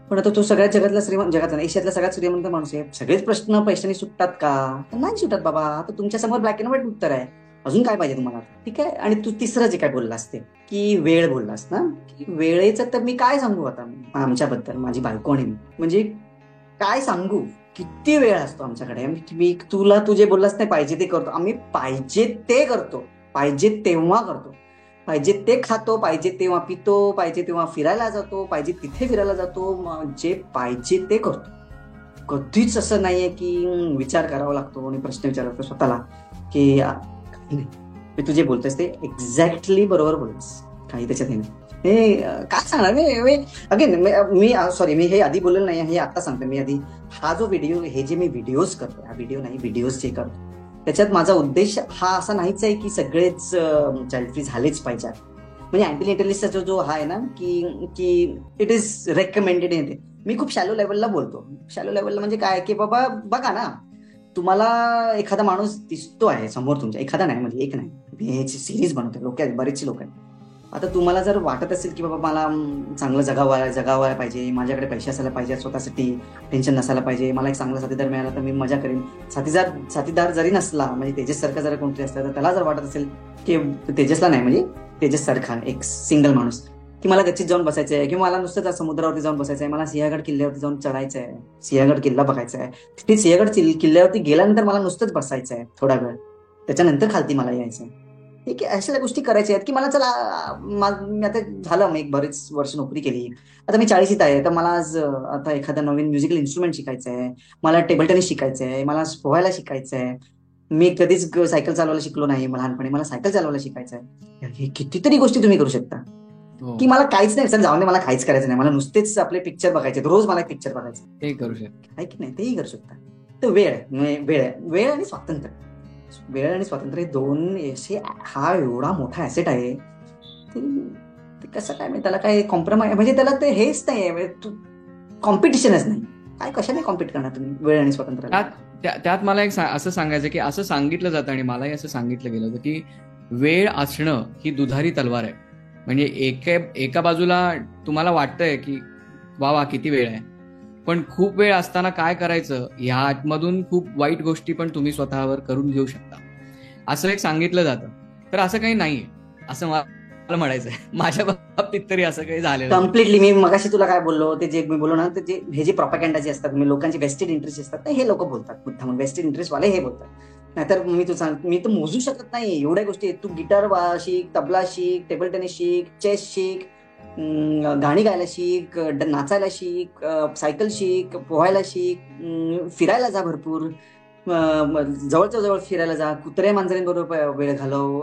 [SPEAKER 1] पण आता तो सगळ्यात जगातला एशियातला सगळ्यात श्रीमंत माणूस आहे. सगळेच प्रश्न पैशाने सुटतात का? नाही सुटत बाबा. आता तुमच्या समोर ब्लॅक अँड व्हाईट उत्तर आहे, अजून काय पाहिजे तुम्हाला? ठीक आहे. आणि तू तिसरं जे काय बोललास ते की वेळ बोललास ना, की वेळेचं तर मी काय सांगू आता आमच्याबद्दल, माझी बायको आणि मी, म्हणजे काय सांगू, किती वेळ असतो आमच्याकडे. मी तुला तुझे बोललास नाही, पाहिजे ते करतो आम्ही, पाहिजे ते करतो, पाहिजे तेव्हा करतो, पाहिजे ते खातो, पाहिजे तेव्हा पितो, पाहिजे तेव्हा फिरायला जातो, पाहिजे तिथे फिरायला जातो, जे पाहिजे ते करतो. कधीच असं नाहीये की विचार करावा लागतो आणि प्रश्न विचारावा लागतो स्वतःला की मी तुझे बोलतोस ते एक्झॅक्टली बरोबर बोलतोस, काही त्याच्यात हे काय सांगणार. अगेन मी हे आधी बोललेलं नाही, हे आता सांगतो. मी आधी हा जो व्हिडिओ, हे जे मी व्हिडिओज करतो, हा व्हिडिओ नाही, व्हिडिओज जे करतो, त्याच्यात माझा उद्देश हा असा नाहीच आहे की सगळेच चाइल्ड फ्री झालेच पाहिजे. म्हणजे अँटिनेटलिस्टचा जो हा आहे ना की इट इज रेकमेंडेड येते. मी खूप शॅलो लेवलला बोलतो. शॅलो लेवलला म्हणजे काय की बाबा बघा ना, तुम्हाला एखादा माणूस दिसतो आहे समोर तुमच्या, एखादा नाही म्हणजे एक नाही, मी ह्याची सिरीज बनवतो, लोक आहेत, बरेचसे लोक आहेत. आता तुम्हाला जर वाटत असेल की बाबा मला चांगलं जगावायला पाहिजे, माझ्याकडे पैसे असायला पाहिजे, स्वतःसाठी टेन्शन नसायला पाहिजे, मला एक चांगला साथीदार मिळाला तर मी मजा करेन. साथीदार जरी नसला, म्हणजे तेजस सारखा जर कोणतरी असला तर त्याला जर वाटत असेल की तेजसला नाही म्हणजे तेजस सारखा एक सिंगल माणूस की मला गच्चीत जाऊन बसायचं आहे किंवा मला नुसतं समुद्रावरती जाऊन बसायचं आहे, मला सिंहगड किल्ल्यावरती जाऊन चढायचं आहे, सिंहगड किल्ला बघायचा आहे, तिथे सिंहगड किल्ल्यावरती गेल्यानंतर मला नुसतंच बसायचं आहे थोडा वेळ, त्याच्यानंतर खालती मला यायचं आहे. ठीक आहे, अशा गोष्टी करायच्या आहेत की मला चला, मी आता झालं, मी एक बरेच वर्ष नोकरी केली, आता मी 40शीत आहे, तर मला आज आता एखादा नवीन म्युझिकल इन्स्ट्रुमेंट शिकायचं आहे, मला टेबल टेनिस शिकायचं आहे, मला पोहायला शिकायचं आहे. मी कधीच सायकल चालवायला शिकलो नाही लहानपणी, मला सायकल चालवायला शिकायचं आहे. हे कितीतरी गोष्टी तुम्ही करू शकता. की मला काहीच नाही, जाऊन दे, मला काहीच करायचं नाही, मला नुसतेच आपले पिक्चर बघायचे, रोज मला पिक्चर बघायचं,
[SPEAKER 2] ते करू शकता,
[SPEAKER 1] आहे की नाही, तेही करू शकता. तर वेळ आणि स्वातंत्र्य, वेळ आणि स्वातंत्र्य दोन असे, हा एवढा मोठा ऍसेट आहे, ते कसं काय, त्याला काय कॉम्प्रोमाइज, म्हणजे त्याला ते हेच नाही, कॉम्पिटिशनच नाही. काय कशाने कॉम्पिट करणार तुम्ही वेळ आणि स्वातंत्र्य?
[SPEAKER 2] त्यात मला एक असं सांगायचं की असं सांगितलं जातं आणि मलाही असं सांगितलं गेलं होतं की वेळ असणं ही दुधारी तलवार आहे. म्हणजे एका बाजूला तुम्हाला वाटतंय की वा किती वेळ आहे, पण खूप वेळ असताना काय करायचं, ह्यामधून खूप वाईट गोष्टी पण तुम्ही स्वतःवर करून घेऊ शकता, असं एक सांगितलं जातं. तर असं काही नाहीये असं मला म्हणायचंय. माझ्या बाबतीत तरी असं काही झालेलं
[SPEAKER 1] कम्प्लिटली. मी मगाशी तुला काय बोललो, ते जे मी बोललो ना, ते हे जे प्रॉपगँडा जे असतात, लोकांचे वेस्टेड इंटरेस्ट असतात, हे लोक बोलतात मुद्दाम, वेस्टेड इंटरेस्ट वाले हे बोलतात. नाहीतर मी तर मोजू शकत नाही एवढ्या गोष्टी. तू गिटार शिक, तबला शिक, टेबल टेनिस शिक, चेस शिक, गाणी गायला शिक, नाचायला शिक, सायकल शिक, पोहायला शिक, फिरायला जा भरपूर, जवळच्या जवळ फिरायला जा, कुत्र्या मांजरींबरोबर वेळ घालव,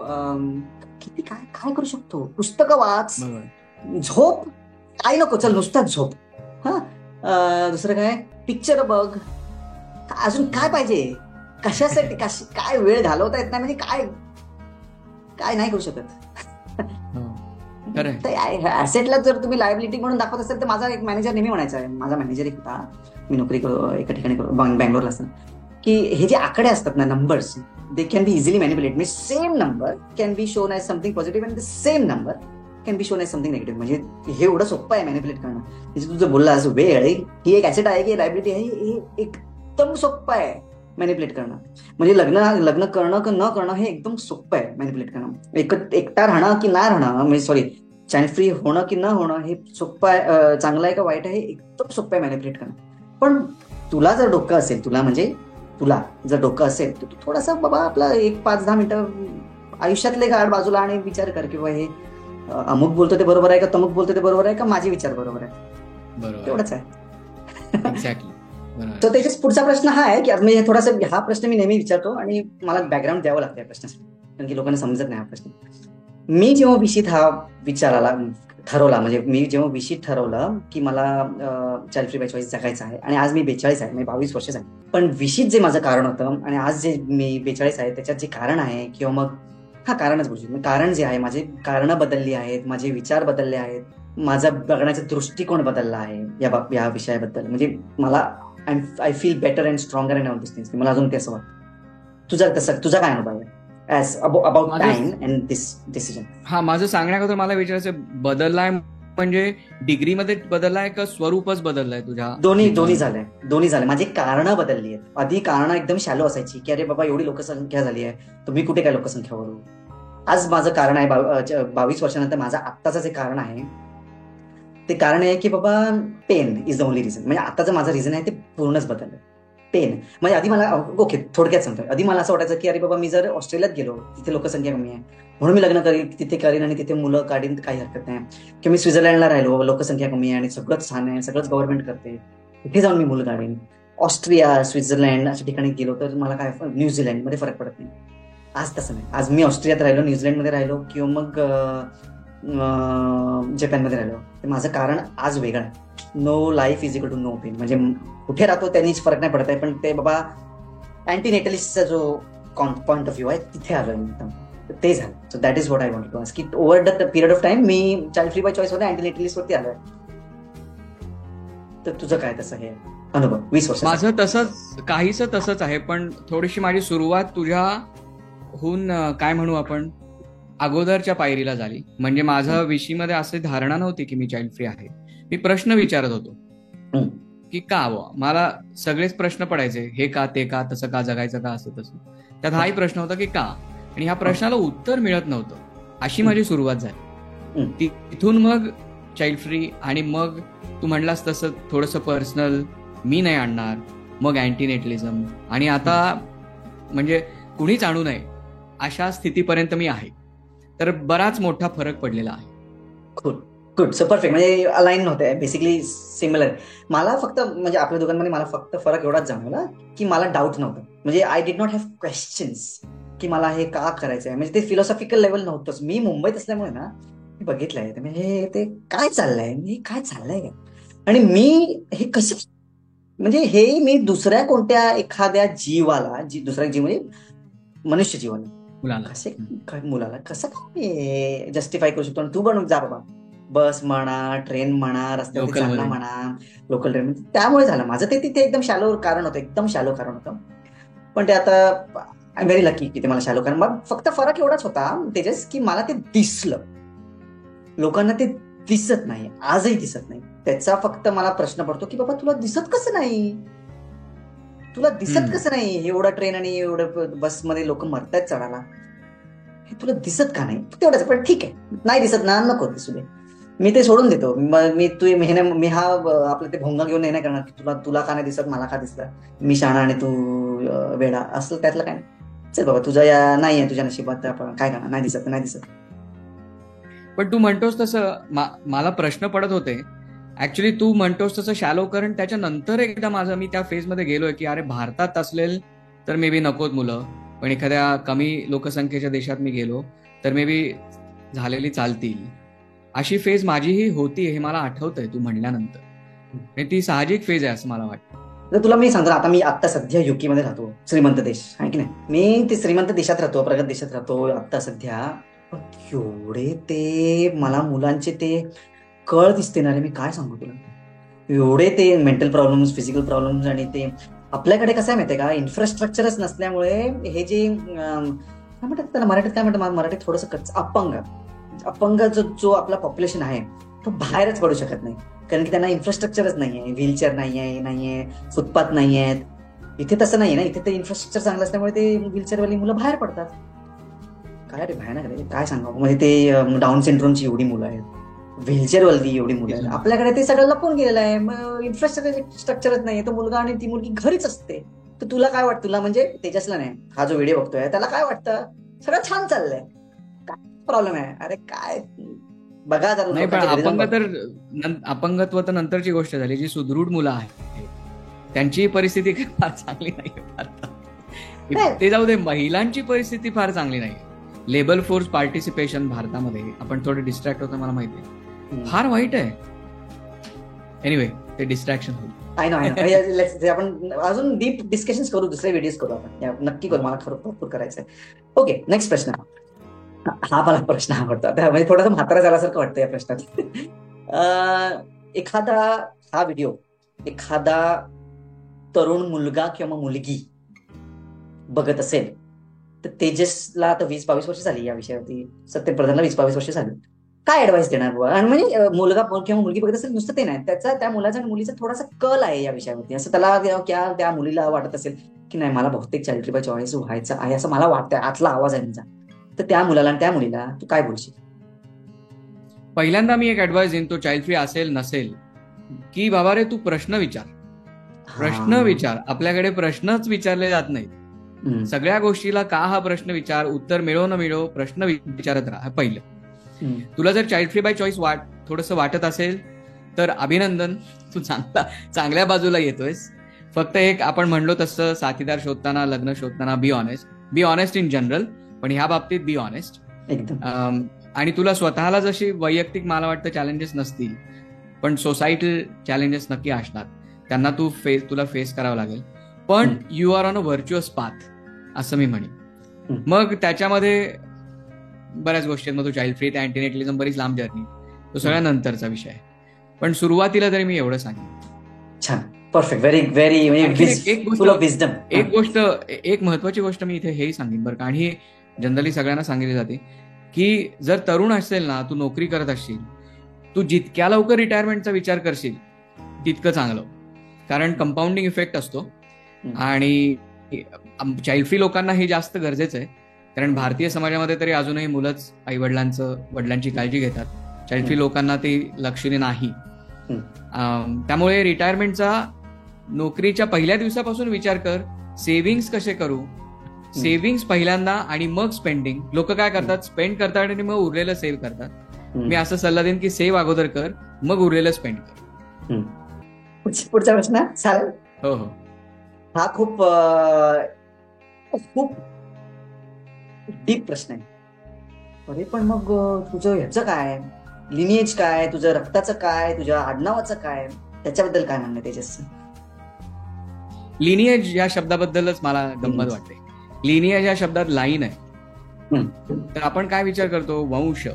[SPEAKER 1] किती काय काय करू शकतो. पुस्तकं वाच, झोप, काय नको, चल नुसताच झोप. हा, दुसरं काय, पिक्चर बघ, अजून काय पाहिजे. कशासाठी काय वेळ घालवता येत नाही म्हणजे काय काय नाही करू शकत. ऍसेटला जर तुम्ही लायबिलिटी म्हणून दाखवत असेल तर माझा एक मॅनेजर नेहमी म्हणायचा आहे, माझा मॅनेजर एक होता, मी नोकरी एका ठिकाणी बँगलोरला असताना, की हे जे आकडे असतात ना, numbers, they can be easily manipulate. म्हणजे same number can be shown as something positive and the same number can be shown as something negative. म्हणजे हे एवढं सोपं आहे मॅनिप्युलेट करणं. म्हणजे तुझं बोललास वेळ ही एक ऍसेट आहे की लायबिलिटी आहे, हे एकदम सोपं आहे मॅनिप्युलेट करणं. म्हणजे लग्न करणं न करणं हे एकदम सोपं आहे मॅनिप्युलेट करणं. एकटा राहणं की नाही राहणं, म्हणजे सॉरी, चाइल्ड फ्री होणं की न होणं हे सोपं आहे, चांगलं आहे का वाईट आहे, हे एकदम सोपं आहे मॅनिप्युलेट करणं. पण तुला जर डोकं असेल, तुला जर डोकं असेल तर तू थोडासा बाबा आपला 1-5-10 मिनिटं आयुष्यातले गाड बाजूला आणि विचार कर की बाबा हे अमुक बोलतो ते बरोबर आहे का, तमुक बोलतो ते बरोबर आहे का, माझे विचार बरोबर आहे. बरोबर, तेवढंच आहे.
[SPEAKER 2] एक्झॅक्टली.
[SPEAKER 1] तर त्याच्याच पुढचा प्रश्न हा आहे की मी थोडासा, हा प्रश्न मी नेहमी विचारतो आणि मला बॅकग्राऊंड द्यावं लागतं या प्रश्नासाठी, कारण की लोकांना समजत नाही हा प्रश्न. मी जेव्हा विषित हा विचाराला ठरवला, म्हणजे मी जेव्हा विषित ठरवलं की मला चाइल्ड फ्री बाय चॉईस जगायचं आहे, आणि आज मी 42 आहे, म्हणजे 22 वर्ष आहे, पण विषित जे माझं कारण होतं आणि आज जे मी 42 आहे त्याच्यात जे कारण आहे, किंवा मग हा कारणच बोलू, कारण जे आहे, माझे कारणं बदलली आहेत, माझे विचार बदलले आहेत, माझा बघण्याचा दृष्टिकोन बदलला आहे या विषयाबद्दल. म्हणजे मला I feel better and stronger and all this things. मला अजून ते असं वाटतं. तुझा काय अनुभव आहे as about time and this decision?
[SPEAKER 2] हा, माझं सांगण्याकरता मला विचारायचं, बदललाय म्हणजे डिग्रीमध्ये बदललाय का स्वरूपच बदललाय तुझ्या?
[SPEAKER 1] दोन्ही झालंय. माझी कारणं बदलली आहेत. आधी कारणं एकदम शॅलो असायची की अरे बाबा एवढी लोकसंख्या झाली आहे, तुम्ही कुठे काय लोकसंख्या वाढवू. आज माझं कारण आहे 22 वर्षानंतर माझं आत्ताचं जे कारण आहे ते कारण आहे की बाबा pain is the only reason. म्हणजे आताचं माझं रिझन आहे ते पूर्णच बदललं. पेन म्हणजे आधी मला, ओके थोडक्यात सांगतोय, आधी मला असं वाटायचं की अरे बाबा मी जर ऑस्ट्रेलियात गेलो, तिथे लोकसंख्या कमी आहे म्हणून मी लग्न तिथे करीन आणि तिथे मुलं काढीन, काही हरकत नाही. किंवा मी स्वित्झर्लंडला राहिलो, लोकसंख्या कमी आहे आणि सगळंच छान आहे, सगळंच गव्हर्नमेंट करते, तिथे जाऊन मी मुलं काढीन. ऑस्ट्रिया, स्वित्झर्लंड अशा ठिकाणी गेलो तर मला काय, न्यूझीलंडमध्ये फरक पडत नाही. आज तसं नाही. आज मी ऑस्ट्रियात राहिलो, न्यूझीलंडमध्ये राहिलो किंवा मग जपानमध्ये राहिलो, तर माझं कारण आज वेगळं आहे. No life is equal to no pain. म्हणजे कुठे राहतो त्यांनीच फरक नाही पडत आहे, पण ते बाबा अँटीनेटलिस्टचा जो पॉइंट ऑफ व्ह्यू आहे तिथे आलो एकदम, ते झालं. So that is what I want to ask, की over the period of time मी चाइल्ड फ्री बाय चॉईस मध्ये अँटीनेटलिस्ट वरती आलोय. तर तुझं काय तसं हे अनुभव 20 वर्ष?
[SPEAKER 2] माझं तसंच काहीच तसंच आहे, पण थोडीशी माझी सुरुवात तुझ्याहून काय म्हणू आपण अगोदरच्या पायरीला झाली. म्हणजे माझ्या विषयीमध्ये अशी धारणा नव्हती की मी चाइल्ड फ्री आहे. मी प्रश्न विचारत होतो की का मला सगळेच प्रश्न पडायचे, हे का, ते का, तसं का, जगायचं का, असं तसं. त्यात हाही प्रश्न होता की का, आणि ह्या प्रश्नाला उत्तर मिळत नव्हतं. अशी माझी सुरुवात झाली. तिथून मग चाइल्ड फ्री, आणि मग तू म्हणलास तसं थोडंसं पर्सनल, मी नाही आणणार, मग अँटीनेटलिझम, आणि आता म्हणजे कुणीच आणू नये अशा स्थितीपर्यंत मी आहे. तर बराच मोठा फरक पडलेला आहे.
[SPEAKER 1] Good, so perfect. म्हणजे अलाईन होते, बेसिकली सिमिलर. मला फक्त, म्हणजे आपल्या दोघांमध्ये मला फक्त फरक एवढाच जाणवला की मला डाऊट नव्हतं. म्हणजे I did not have questions की मला हे का करायचं आहे. म्हणजे ते फिलॉसॉफिकल लेवल नव्हतंच. मी मुंबईत असल्यामुळे ना मी बघितलंय हे ते काय चाललंय, काय चाललंय का, आणि मी हे कसं, म्हणजे हे मी दुसऱ्या कोणत्या एखाद्या जीवाला, दुसऱ्या जीव म्हणजे मनुष्य जीवाला, मुलाला कसं काय जस्टिफाय करू शकतो. तू पण जा बाबा, बस म्हणा, ट्रेन म्हणा, रस्त्यावरती चालणं म्हणा, लोकल ट्रेन. त्यामुळे झालं माझं ते तिथे एकदम शॅलो कारण होतं, एकदम शॅलो कारण होतं. पण ते आता आय एम व्हेरी लकी की ते मला शॅलो कारण. मग फक्त फरक एवढाच होता तेजस की मला ते दिसलं, लोकांना ते दिसत नाही, आजही दिसत नाही. त्याचा फक्त मला प्रश्न पडतो की बाबा तुला दिसत कसं नाही, एवढं ट्रेन आणि एवढं बसमध्ये लोक मरतायत चढायला, हे तुला दिसत का नाही, तेवढंच. पण ठीक आहे, नाही दिसत ना, नको दिसू दे, मी ते सोडून देतो. मी हा आपलं ते भोंगा घेऊन नाही करणार की तुला का नाही दिसत, मला का दिसलं, मी शहाणा आणि तू वेडा, असं त्यातलं काय नाही. चल बाबा, तुझ्या नाहीये, तुझ्या नशिबात, आपण काय करणार, नाही दिसत.
[SPEAKER 2] पण तू म्हणतोस तसं मला प्रश्न पडत होते. ऍक्च्युली तू म्हणतोस तसं शॅलो कारण त्याच्यानंतर एकदा मी त्या फेजमध्ये गेलोय की अरे भारतात असेल तर मे बी नकोत मुलं, पण एखाद्या कमी लोकसंख्येच्या देशात मी गेलो तर मे बी झालेली चालतील. अशी फेज माझीही होती, हे मला आठवतंय तू म्हणल्यानंतर. ती साहजिक फेज आहे असं मला वाटतं.
[SPEAKER 1] तर तुला मी सांगतो, आता मी आता सध्या UK मध्ये राहतो, श्रीमंत देश आहे की नाही. मी ते श्रीमंत देशात राहतो, प्रगत देशात राहतो आता सध्या. पण एवढे ते मला मुलांचे ते कळ दिसते ना रे, मी काय सांगू तुला. एवढे ते मेंटल प्रॉब्लेम्स, फिजिकल प्रॉब्लेम्स, आणि ते आपल्याकडे कसं आहे माहितीये का, इन्फ्रास्ट्रक्चरच नसल्यामुळे हे जे काय म्हणतात त्याला मराठीत, काय म्हणतात मराठीत थोडंसं अपंग जो आपला पॉप्युलेशन आहे तो बाहेरच पडू शकत नाही, कारण की त्यांना इन्फ्रास्ट्रक्चरच नाहीये, व्हीलचेअर नाहीये, फुटपाथ नाहीयेत. इथे तसं नाहीये ना, इथे ते इन्फ्रास्ट्रक्चर चांगलं असल्यामुळे ते व्हीलचेअरवाली मुलं बाहेर पडतात. काय रे भयानक रे, काय सांगा. म्हणजे ते डाऊन सिंड्रोमची एवढी मुलं आहेत, व्हीलचेअरवाली एवढी मुलं आहेत. आपल्याकडे ते सगळं लपून गेलेलं आहे, मग इन्फ्रास्ट्रक्चरच नाहीये. तो मुलगा आणि ती मुलगी घरीच असते. तर तुला काय वाटतं, तुला म्हणजे तेजसला नाही, हा जो व्हिडिओ बघतोय त्याला काय वाटतं, सगळं छान चाललंय, काय प्रॉब्लेम आहे. अरे काय बघा जरा.
[SPEAKER 2] नाही, पण अपंगत्व तर नंतरची गोष्ट झाली. जी सुदृढ मुलं आहेत त्यांची परिस्थिती फार चांगली नाही. ते जाऊ दे, महिलांची परिस्थिती फार चांगली नाही. लेबर फोर्स पार्टिसिपेशन भारतामध्ये, आपण थोडे डिस्ट्रॅक्ट होतो मला माहिती आहे, फार वाईट आहे. एनिवे, ते डिस्ट्रॅक्शन होईल.
[SPEAKER 1] आपण अजून डीप डिस्कशन करू, दुसरे व्हिडिओज करू आपण, नक्की करू. मला खरं भरपूर करायचंय. ओके, नेक्स्ट प्रश्न. हा मला प्रश्न आवडतो, म्हणजे थोडासा म्हातारा झाल्यासारखं वाटतं या प्रश्नात. हा व्हिडिओ एखादा तरुण मुलगा किंवा मुलगी बघत असेल तर तेजसला आता 20-22 वर्ष झाली या विषयावरती, सत्यप्रधानला 20-22 वर्ष झाली, काय ऍडवाइस देणार बुवा. आणि म्हणजे मुलगा किंवा मुलगी बघत असेल, नुसतं ते नाही, त्या मुलाचा आणि मुलीचा थोडासा कल आहे या विषयावरती, असं त्याला त्या मुलीला वाटत असेल की नाही, मला बहुतेक चाइल्ड फ्री बाय चॉईस व्हायचं आहे असं मला वाटतंय, आतला आवाज आहे माझा. तर त्या मुलाला आणि त्या मुलीला तू काय बोलशील?
[SPEAKER 2] पहिल्यांदा मी एक ऍडवाइस देईन, तो चाइल्ड फ्री असेल नसेल, की बाबा रे तू प्रश्न विचार. आपल्याकडे प्रश्नच विचारले जात नाहीत. सगळ्या गोष्टीला का हा प्रश्न विचार, उत्तर मिळो न मिळो, प्रश्न विचारत राहा. पहिलं, तुला जर चाइल्ड फ्री बाय चॉईस थोडंसं वाटत असेल तर अभिनंदन, तू चांगल्या बाजूला येतोयस. फक्त एक आपण म्हणलो तसं, साथीदार शोधताना, लग्न शोधताना बी ऑनेस्ट इन जनरल, पण ह्या बाबतीत बी ऑनेस्ट. आणि तुला स्वतःला जशी वैयक्तिक मला वाटतं चॅलेंजेस नसतील, पण सोसायटल चॅलेंजेस नक्की असणार, त्यांना तुला फेस करावं लागेल. पण you are on a virtuous path असं मी म्हणेन. मग त्याच्यामध्ये बऱ्याच गोष्टी, मग तो चाइल्ड फ्री, त्या अँटीनेटलिझम, बरीच लांब जर्नी, तो सगळ्या नंतरचा विषय आहे. पण सुरुवातीला तरी मी एवढं सांगेन.
[SPEAKER 1] छान, परफेक्ट, व्हेरी व्हेरी.
[SPEAKER 2] एक महत्वाची गोष्ट मी इथे हेही सांगेन बरं का, आणि जनरली सगळ्यांना सांगितली जाते, की जर तरुण असेल ना, तू नोकरी करत असशील, तू जितक्या लवकर रिटायरमेंटचा विचार करशील तितकं चांगलं, कारण कंपाऊंडिंग इफेक्ट असतो. आणि चाइल्ड फ्री लोकांना हे जास्त गरजेचं आहे, कारण भारतीय समाजामध्ये तरी अजूनही मुलंच वडिलांची काळजी घेतात. चाइल्ड फ्री लोकांना ते लक्षणे नाही. त्यामुळे रिटायरमेंटचा नोकरीच्या पहिल्या दिवसापासून विचार कर. सेव्हिंग्स कसे करू, सेव्हिंग्स पहिल्यांदा आणि मग स्पेंडिंग. लोक काय करतात, स्पेंड करतात आणि मग उरलेलं सेव्ह करतात. मी असं सल्ला देईन की सेव्ह अगोदर कर, मग उरलेलं स्पेंड कर.
[SPEAKER 1] पुढचा प्रश्न चालेल?
[SPEAKER 2] हो.
[SPEAKER 1] हा खूप डीप प्रश्न आहे. अरे पण मग तुझं ह्याचं काय, लिनिएज काय, तुझं रक्ताचं काय, तुझ्या आडनावाचं काय, त्याच्याबद्दल काय म्हणणं तेजसचं?
[SPEAKER 2] लिनिएज या शब्दाबद्दलच मला गंमत वाटते. लिनिएज या शब्दात लाईन आहे. तर आपण काय विचार करतो, वंश.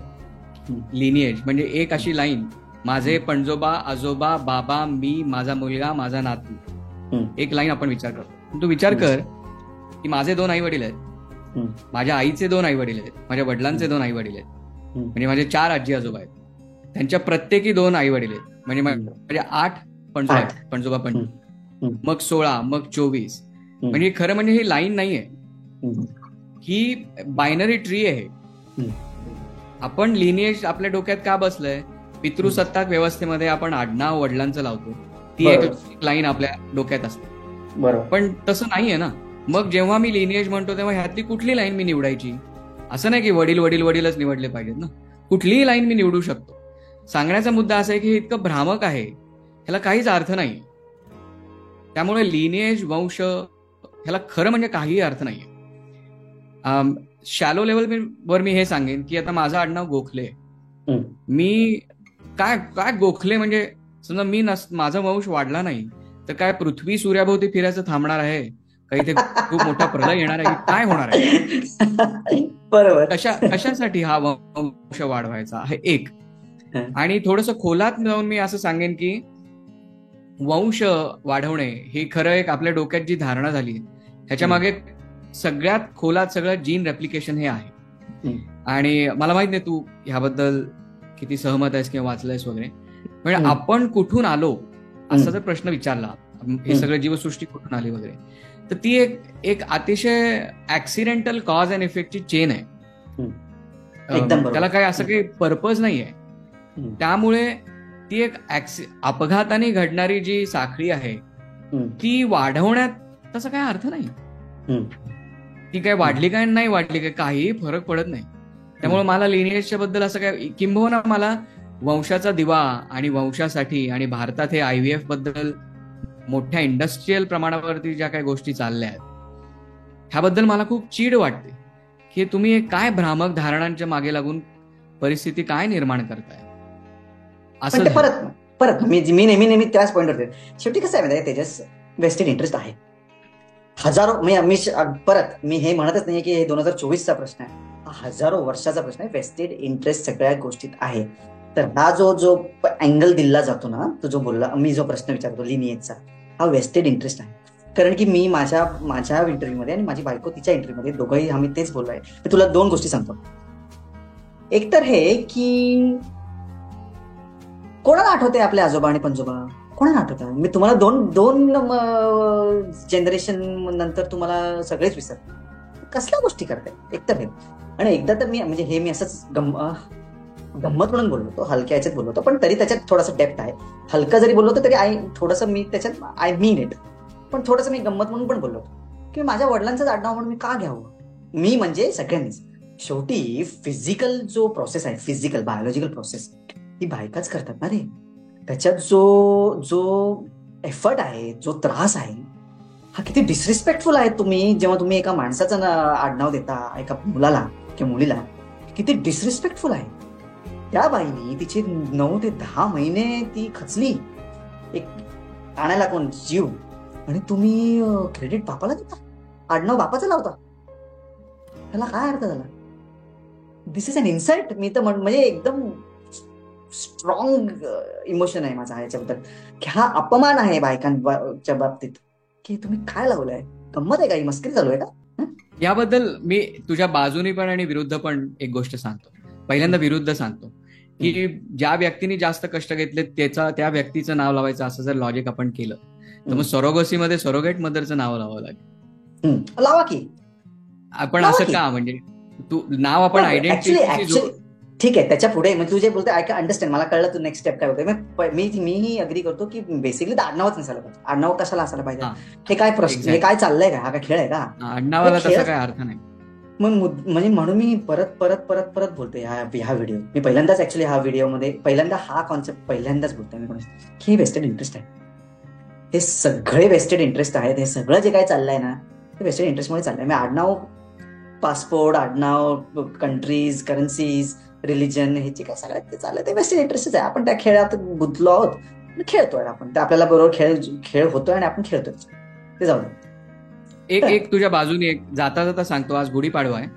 [SPEAKER 2] लिनिएज म्हणजे एक अशी लाईन, माझे पणजोबा, आजोबा, बाबा, मी, माझा मुलगा, माझा नातू, एक लाईन आपण विचार करतो. तू विचार कर की माझे 2 आई वडील आहेत, माझ्या आईचे 2 आई वडील आहेत, माझ्या वडिलांचे 2 आई वडील आहेत, म्हणजे माझे 4 आजी आजोबा आहेत, त्यांच्या प्रत्येकी 2 आई वडील आहेत, म्हणजे 8 पणजोबा, मग 16, मग 24. म्हणजे खरं म्हणजे ही लाईन नाहीये, ही बायनरी ट्री आहे. आपण लिनिएज आपल्या डोक्यात का बसलंय, पितृसत्ताक व्यवस्थेमध्ये आपण आडनाव वडिलांचं लावतो, ती एक लाईन आपल्या डोक्यात असते.
[SPEAKER 1] बरोबर.
[SPEAKER 2] पण तसं नाहीये ना. मग जेव्हा मी लिनिएज म्हणतो तेव्हा ह्यातली कुठली लाईन मी निवडायची, असं नाही की वडीलच निवडले पाहिजेत ना, कुठलीही लाईन मी निवडू शकतो. सांगण्याचा मुद्दा असा आहे की हे इतकं भ्रामक आहे, ह्याला काहीच अर्थ नाही. त्यामुळे लिनिएज, वंश, ह्याला खरं म्हणजे काहीही अर्थ नाहीये. शॅलो लेवलवर मी हे सांगेन की आता माझं आडनाव गोखले, मी काय गोखले म्हणजे समजा मी माझा वंश वाढला नाही, तर काय पृथ्वी सूर्याभोवती फिरायचं थांबणार आहे, काही ते खूप मोठा प्रलय येणार आहे, काय होणार आहे?
[SPEAKER 1] बरोबर.
[SPEAKER 2] कशासाठी हा वंश वाढवायचा हे एक. आणि थोडस खोलात जाऊन मी असं सांगेन की वंश वाढवणे ही खरं एक आपल्या डोक्यात जी धारणा झाली ह्याच्या मागे सगळ्यात खोलात सगळं जीन रेप्लिकेशन हे आहे. आणि मला माहित नाही तू ह्याबद्दल किती सहमत आहेस किंवा वाचलंयस वगैरे, म्हणजे आपण कुठून आलो असा जर प्रश्न विचारला, हे सगळं जीवसृष्टी कुठून आली वगैरे, तर ती एक अतिशय ऍक्सिडेंटल कॉज अँड इफेक्टची चेन आहे. त्याला काही असं काही पर्पज नाही आहे. त्यामुळे ती एक अपघाताने घडणारी जी साखळी आहे ती वाढवण्यात तसा काय अर्थ नाही. ती काय वाढली काय नाही वाढली काय काही फरक पडत नाही. त्यामुळे मला लिनिएजच्या बद्दल असं काय, किंबहुना मला वंशाचा दिवा आणि वंशासाठी आणि भारतात हे IVF बद्दल मोठ्या इंडस्ट्रीयल प्रमाणावरती ज्या काही गोष्टी चालल्या आहेत ह्याबद्दल मला खूप चीड वाटते की तुम्ही काय भ्रामक धारणांच्या मागे लागून परिस्थिती काय निर्माण करताय.
[SPEAKER 1] असं परत मी नेहमी त्याच पॉइंटवर शेवटी कसं आहे माहिती, तेजस, वेस्टेड इंटरेस्ट आहे हजारो. मी हे म्हणतच नाही की हे 2024चा प्रश्न आहे, हा हजारो वर्षाचा प्रश्न आहे. वेस्टेड इंटरेस्ट सगळ्या गोष्टीत आहे. तर हा जो अँगल दिला जातो ना, तो जो बोलला, मी जो प्रश्न विचारतो लिनिएजचा, हा वेस्टेड इंटरेस्ट आहे. कारण की मी माझ्या इंटरव्ह्यूमध्ये आणि माझी बायको तिच्या इंटरव्ह्यूमध्ये दोघंही आम्ही तेच बोललोय. मी तुला 2 गोष्टी सांगतो. एक तर हे की कोणाला आठवते आपले आजोबा आणि पंजोबा, कोणाला आठवतं? मी तुम्हाला दोन जनरेशन नंतर तुम्हाला सगळेच विसर, कसल्या गोष्टी करताय. एक तर हे, आणि एकदा तर मी असंच गंमत म्हणून बोललो होतो, हलक्या याच्यात बोललो होतो, पण तरी त्याच्यात थोडासा डेप्थ आहे. हलका जरी बोललो होतो तरी थोडंसं मी त्याच्यात आय मीन इट, पण थोडंसं मी गंमत म्हणून पण बोललो होतो की माझ्या वडिलांचंच आडनाव म्हणून मी का घ्यावं. मी म्हणजे सगळ्यांनीच. शेवटी फिजिकल जो प्रोसेस आहे, फिजिकल बायोलॉजिकल प्रोसेस, ही बायकाच करतात ना रे. त्याच्यात जो एफर्ट आहे, जो त्रास आहे, हा किती डिसरिस्पेक्टफुल आहे. जेव्हा तुम्ही एका माणसाचं आडनाव देता एका मुलाला किंवा मुलीला, किती डिसरिस्पेक्टफुल आहे. त्या बाईनी तिचे 9 ते 10 महिने ती खचली, एक आणायला कोण जीव, आणि तुम्ही क्रेडिट बापाला देता, आडनाव बापाचं लावता. त्याला काय अर्थ झाला? दिस इज अन इन्सल्ट. मी तर म्हणजे एकदम स्ट्रॉंग इमोशन आहे माझा ह्याच्याबद्दल, की हा अपमान आहे बायकांच्या बाबतीत, की तुम्ही काय लावलंय. गंमत आहे का? ही मस्करी चालू आहे का?
[SPEAKER 2] याबद्दल मी तुझ्या बाजूनी पण आणि विरुद्ध पण एक गोष्ट सांगतो. पहिल्यांदा विरुद्ध सांगतो की ज्या व्यक्तीने जास्त कष्ट घेतले त्या व्यक्तीचं नाव लावायचं, असं जर लॉजिक आपण केलं तर मग सरोगसीमध्ये सरोगेट मदरचं नाव लावावं लागेल.
[SPEAKER 1] लावा की.
[SPEAKER 2] आपण असं का, म्हणजे तू नाव आपण आयडेंटिटी,
[SPEAKER 1] ठीक आहे, त्याच्या पुढे म्हणजे तू जे बोलतोय आय कॅन अंडरस्टँड, मला कळलं तू नेक्स्ट स्टेप काय होतोय. मीही अग्री करतो की बेसिकली आडनावच नसायला पाहिजे. आडनाव कशाला असायला पाहिजे? हे काय प्रश्न, हे काय चाललंय का? हा काय खेळ आहे का?
[SPEAKER 2] आडनावाला तसा काय अर्थ नाही.
[SPEAKER 1] मग म्हणजे म्हणून मी परत बोलतोय ह्या व्हिडिओ. मी पहिल्यांदाच ऍक्च्युली हा व्हिडिओमध्ये पहिल्यांदा हा कॉन्सेप्ट पहिल्यांदाच बोलतोय मी की हे वेस्टेड इंटरेस्ट आहे. हे सगळे वेस्टेड इंटरेस्ट आहेत. हे सगळं जे काय चाललंय ना, ते वेस्टेड इंटरेस्टमुळे चाललंय. मी आडनाव, पासपोर्ट, आडनाव, कंट्रीज, करन्सीज, रिलिजन, हे जे काय सगळं ते चाललंय ते वेस्टेड इंटरेस्टच आहे. आपण त्या खेळात गुंतलो आहोत, खेळतोय आपण, ते आपल्याला बरोबर खेळ होतोय आणि आपण खेळतोय, ते जाऊ दे.
[SPEAKER 2] एक तुझ्या बाजूने एक जाता सांगतो. आज गुढीपाडवा आहे.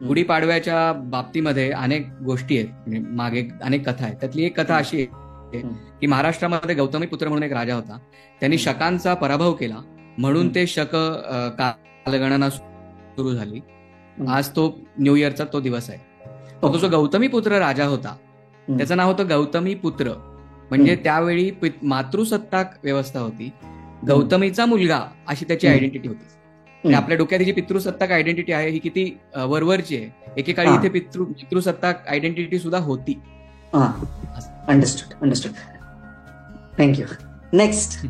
[SPEAKER 2] गुढीपाडव्याच्या बाबतीमध्ये अनेक गोष्टी आहेत, म्हणजे मागे अनेक कथा आहेत. त्यातली एक कथा अशी आहे की महाराष्ट्रामध्ये गौतमीपुत्र म्हणून एक राजा होता. त्यांनी शकांचा पराभव केला म्हणून ते शक कालगणना सुरू झाली. आज तो न्यू इयरचा तो दिवस आहे. तो जो गौतमीपुत्र राजा होता त्याचं नाव होतं गौतमीपुत्र. म्हणजे त्यावेळी मातृसत्ताक व्यवस्था होती. गौतमीचा मुलगा अशी त्याची आयडेंटिटी होती. आणि आपल्या डोक्यात जी पितृसत्ताक आयडेंटिटी आहे ही किती वरवरची आहे. एकेकाळी इथे पितृसत्ताक आयडेंटिटी सुद्धा होती.
[SPEAKER 1] अंडरस्टूड. थँक्यू. नेक्स्ट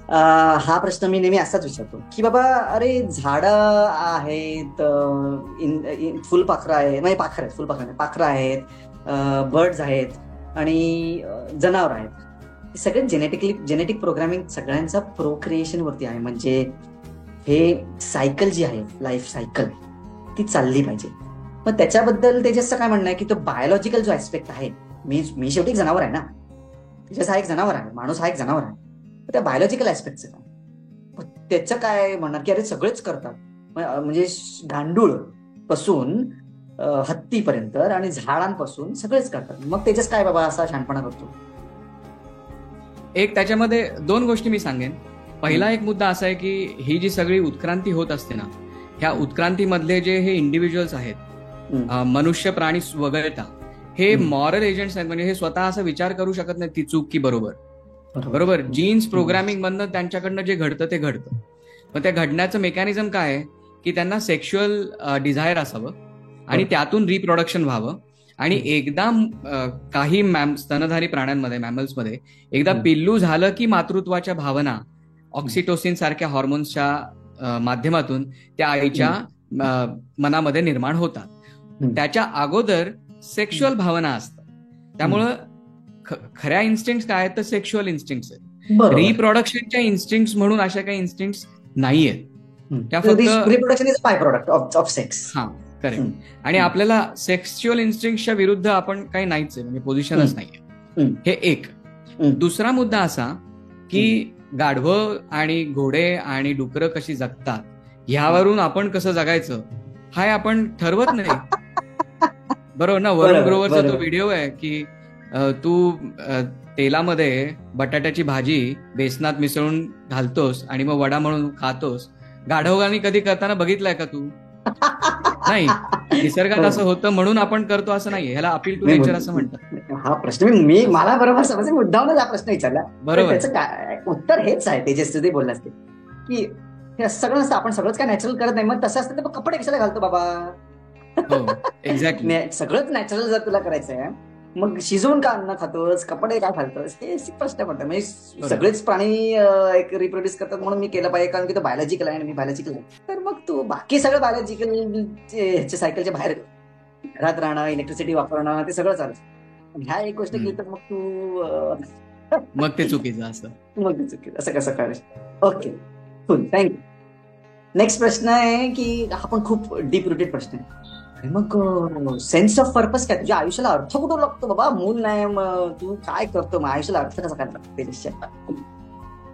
[SPEAKER 1] हा प्रश्न मी नेहमी असाच विचारतो की बाबा, अरे झाडं आहेत, फुलपाखरं आहे, म्हणजे पाखरं आहेत, फुलपाखरं नाही, पाखरं आहेत, बर्ड्स आहेत आणि जनावर आहेत. हे सगळे जेनेटिक प्रोग्रामिंग सगळ्यांचा प्रोक्रिएशन वरती आहे. म्हणजे हे सायकल जी आहे, लाईफ सायकल, ती चालली पाहिजे. मग त्याच्याबद्दल तेजसचं काय म्हणणं आहे की तो बायोलॉजिकल जो ऍस्पेक्ट आहे, मी शेवटी एक जनावर आहे ना, तेजस हा एक जनावर आहे, माणूस हा एक जनावर आहे. त्या बायोलॉजिकल ऍस्पेक्टचं काय, त्याचं काय म्हणणार की अरे सगळेच करतात, म्हणजे गांडूळ पासून हत्तीपर्यंत आणि झाडांपासून सगळेच करतात, मग त्याच्याच काय बाबा असा शहाणपणा करतो.
[SPEAKER 2] एक त्याच्यामध्ये 2 गोष्टी मी सांगेन. पहिला एक मुद्दा असा आहे की ही जी सगळी उत्क्रांती होत असते ना, ह्या उत्क्रांतीमधले जे हे इंडिव्हिज्युअल्स आहेत, मनुष्य प्राणी वगळता, हे मॉरल एजंट्स आहेत. म्हणजे हे स्वतः असा विचार करू शकत नाही ती चूक की बरोबर. जीन्स प्रोग्रामिंग मधनं त्यांच्याकडनं जे घडतं ते घडतं. पण त्या घडण्याचं मेकॅनिझम काय आहे की त्यांना सेक्शुअल डिझायर असावं आणि त्यातून रिप्रोडक्शन व्हावं. आणि एकदा काही स्तनधारी प्राण्यांमध्ये, मॅमल्समध्ये एकदा पिल्लू झालं की मातृत्वाच्या भावना ऑक्सिटोसिन सारख्या हॉर्मोन्सच्या माध्यमातून त्या आईच्या मनामध्ये निर्माण होतात. त्याच्या अगोदर सेक्शुअल भावना असतात. त्यामुळं खऱ्या इन्स्टिंक्ट्स काय आहेत तर सेक्शुअल इन्स्टिंक्ट्स आहेत. रिप्रोडक्शनच्या इन्स्टिंक्ट्स म्हणून अशा काही इन्स्टिंक्ट्स नाहीयेत. त्या फक्त
[SPEAKER 1] reproduction is by product of sex.
[SPEAKER 2] हा, करेक्ट. आणि आपल्याला सेक्शुअल इन्स्टिंक्ट्सच्या विरुद्ध आपण काही नाहीच आहे, म्हणजे पोझिशनच नाहीये. हे एक. दुसरा मुद्दा असा की गाढवं आणि घोडे आणि डुकरं कशी जगतात ह्यावरून आपण कसं जगायचं हा आपण ठरवत नाही. बरोबर ना. वरुण ग्रोवरचा तो व्हिडिओ आहे की तू तेलामध्ये बटाट्याची भाजी बेसनात मिसळून घालतोस आणि मग वडा म्हणून खातोस. गाढवांनी कधी करताना बघितलंय का तू? नाही. निसर्गात असं होतं म्हणून आपण करतो असं नाही. ह्याला अपील टू नेचर असं म्हणतात.
[SPEAKER 1] हा प्रश्न मी मला बरोबर समज मुद्दामूनच हा प्रश्न विचारला. बरोबर. त्याचं काय उत्तर हेच आहे, तेजस्वी ते बोललास ते की हे सगळं नसतं, आपण सगळंच काय नॅचरल करत नाही. मग तसं असतं तर कपडे कशाला घालतो बाबा?
[SPEAKER 2] एक्झॅक्टली.
[SPEAKER 1] सगळंच नॅचरल जर तुला करायचंय मग शिजवून का अन्न खातोस, कपडे काय घालतोस, हे प्रश्न पडतात. म्हणजे सगळेच प्राणी एक रिप्रोड्यूस करतात म्हणून मी केलं पाहिजे कारण की तो बायोलॉजिकल आहे आणि मी बायोलॉजिकल आहे. तर मग तू बाकी सगळं बायोलॉजिकल ह्याच्या सायकलच्या बाहेर घरात राहणं, इलेक्ट्रिसिटी वापरणं ते सगळं चालतं. ह्या एक गोष्ट केली तर मग तू
[SPEAKER 2] मग ते चुकीचं असं.
[SPEAKER 1] मग ते चुकीचं असं कसं करायचं. Okay, thank you. नेक्स्ट प्रश्न आहे की हा पण खूप डीप रुटेड प्रश्न आहे. मग सेन्स ऑफ पर्पज काय? तुझ्या आयुष्याला अर्थ कुठं लागतो बाबा? मूल नाही, मग तू काय करतो? मग आयुष्याला अर्थ कसा काय लागतो?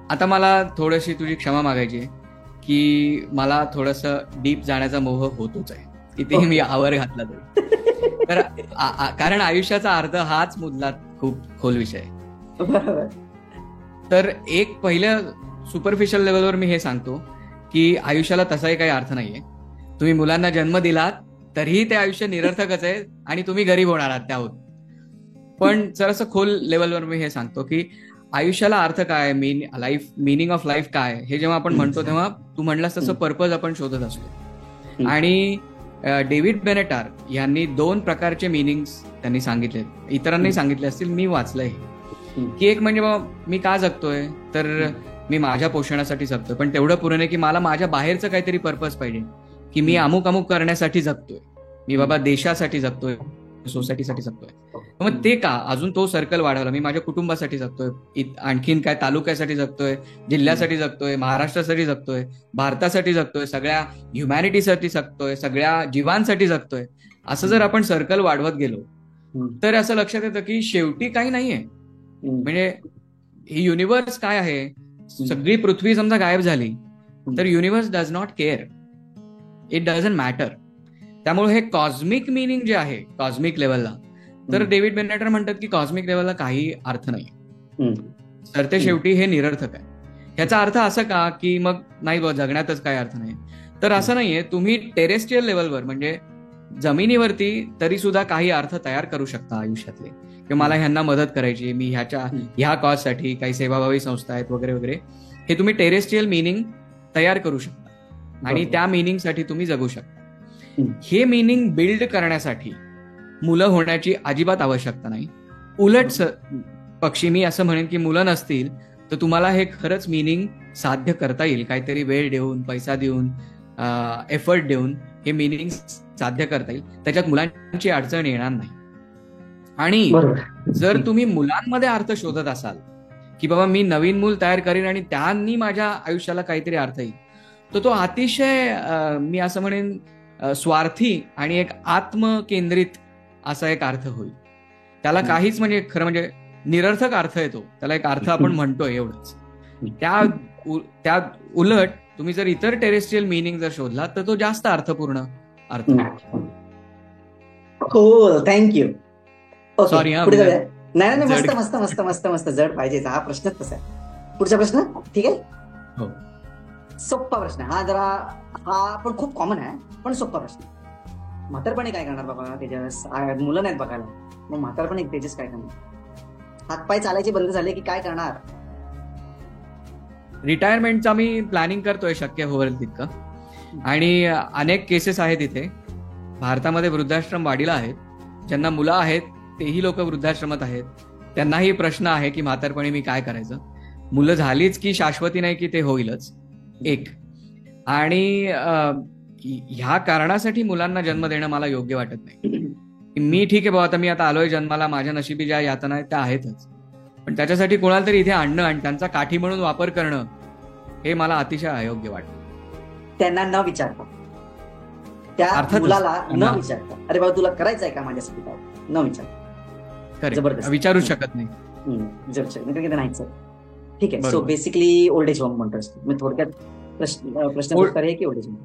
[SPEAKER 2] आता मला थोडीशी तुझी क्षमा मागायची की मला थोडंसं डीप जाण्याचा मोह होतोच आहे, कितीही मी आवर घातला तरी. तर कारण आयुष्याचा अर्थ हाच मुद्दा खूप खोल विषय आहे. तर एक पहिल्या सुपरफिशियल लेवलवर मी हे सांगतो की आयुष्याला तसाही काही अर्थ नाहीये. तुम्ही मुलांना जन्म दिलात तरीही ते आयुष्य निरर्थकच आहे आणि तुम्ही गरीब होणार आहात त्याहून. पण जरासं खोल लेवलवर मी हे सांगतो की आयुष्याला अर्थ काय, मिनिंग ऑफ लाईफ काय, हे जेव्हा आपण म्हणतो तेव्हा तू म्हणलास तसं पर्पज आपण शोधत असतो. आणि डेव्हिड बेनेटार यांनी 2 प्रकारचे मिनिंग्स त्यांनी सांगितले, इतरांनी सांगितले असतील, मी वाचलंय. की एक म्हणजे बाबा मी का जगतोय, तर मी माझ्या पोषणासाठी जगतोय, पण तेवढं पुरं नाही की मला माझ्या बाहेरचं काहीतरी पर्पज पाहिजे, की मी अमुक करण्यासाठी जगतोय, मी बाबा देशासाठी जगतोय, सोसायटीसाठी जगतोय. मग ते का अजून तो सर्कल वाढवला, मी माझ्या कुटुंबासाठी जगतोय, आणखीन काय तालुक्यासाठी जगतोय, जिल्ह्यासाठी जगतोय, महाराष्ट्रासाठी जगतोय, भारतासाठी जगतोय, सगळ्या ह्युमॅनिटीसाठी जगतोय, सगळ्या जीवांसाठी जगतोय. असं जर आपण सर्कल वाढवत गेलो तर असं लक्षात येतं की शेवटी काही नाहीये. म्हणजे ही युनिव्हर्स काय आहे, सगळी पृथ्वी समजा गायब झाली तर universe does not care, it doesn't matter. त्यामुळे हे कॉस्मिक मिनिंग जे आहे कॉस्मिक लेवलला, तर डेव्हिड बेनेटर म्हणतात की कॉस्मिक लेवलला काही अर्थ नाही, तर ते शेवटी हे निरर्थक आहे. ह्याचा अर्थ असं का की मग नाही बघ जगण्यातच काही अर्थ नाही, तर असं नाहीये. तुम्ही टेरेस्ट्रियल लेवलवर म्हणजे जमिनीवरती तरी सुद्धा काही अर्थ तयार करू शकता आयुष्यातले, की मला ह्यांना मदत करायची, मी ह्या कॉजसाठी काही सेवाभावी संस्था आहेत वगैरे वगैरे, हे तुम्ही टेरेस्ट्रियल मिनिंग तयार करू शकता आणि त्या मिनिंगसाठी तुम्ही जगू शकता. हे मिनिंग बिल्ड करण्यासाठी मुलं होण्याची अजिबात आवश्यकता नाही. उलट पक्षी मी असं म्हणेन की मुलं नसतील तर तुम्हाला हे खरंच मिनिंग साध्य करता येईल. काहीतरी वेळ देऊन, पैसा देऊन, एफर्ट देऊन हे मिनिंग साध्य करता येईल. त्याच्यात मुलांची अडचण येणार नाही. आणि जर तुम्ही मुलांमध्ये अर्थ शोधत असाल की बाबा मी नवीन मूल तयार करीन आणि त्यांनी माझ्या आयुष्याला काहीतरी अर्थ येईल, तर तो अतिशय मी असं म्हणेन स्वार्थी आणि एक आत्मकेंद्रित असा एक अर्थ होईल. त्याला काहीच म्हणजे खरं म्हणजे निरर्थक अर्थ येतो, त्याला एक अर्थ आपण म्हणतोय एवढंच. त्या उलट तुम्ही जर इतर टेरेस्ट्रियल मिनिंग जर शोधला तर तो जास्त अर्थपूर्ण अर्थ.
[SPEAKER 1] हो, थँक्यू.
[SPEAKER 2] सॉरी
[SPEAKER 1] ओके, पुढे जाऊया. नाही, मस्त मस्त मस्त मस्त मस्त जड पाहिजे, हा प्रश्नच तसा आहे. पुढचा प्रश्न ठीक आहे.
[SPEAKER 2] हो,
[SPEAKER 1] सोप्पा प्रश्न हा पण खूप कॉमन आहे, पण सोप्पा प्रश्न. म्हातारपणी काय करणार बाबा तेजस? मुलं नाहीत बघायला, मग म्हातारपणी तेजस काय करणार? हातपाय चालायचे बंद झाले की काय करणार?
[SPEAKER 2] रिटायरमेंटचा मी प्लॅनिंग करतोय शक्य होईल तितकं. आणि अनेक केसेस आहेत इथे भारतामध्ये, वृद्धाश्रम वाढीला आहेत. ज्यांना मुलं आहेत तेही लोक वृद्धाश्रमात आहेत. त्यांनाही प्रश्न आहे की म्हातारपणी मी काय करायचं. मुलं झालीच की शाश्वती नाही की ते होईलच एक. आणि ह्या कारणासाठी मुलांना जन्म देणं मला योग्य वाटत नाही. मी ठीक आहे बाबा, आता मी आलोय जन्माला, माझ्या नशिबी ज्या यातना आहेत त्या आहेतच, पण त्याच्यासाठी कोणाला तरी इथे आणणं आणि त्यांचा काठी म्हणून वापर करणं हे मला अतिशय अयोग्य वाटतं.
[SPEAKER 1] त्यांना न विचारता, त्या मुलाला न विचारता, अरे बाबा तुला करायचंय का माझ्यासाठी काय, न विचार,
[SPEAKER 2] जबरदस्त विचारू शकत नाही.
[SPEAKER 1] नाहीच. ठीक आहे. So basically old age home म्हणतोस मी थोडक्यात. प्रश्न उत्तर आहे की ओल्ड एज होम,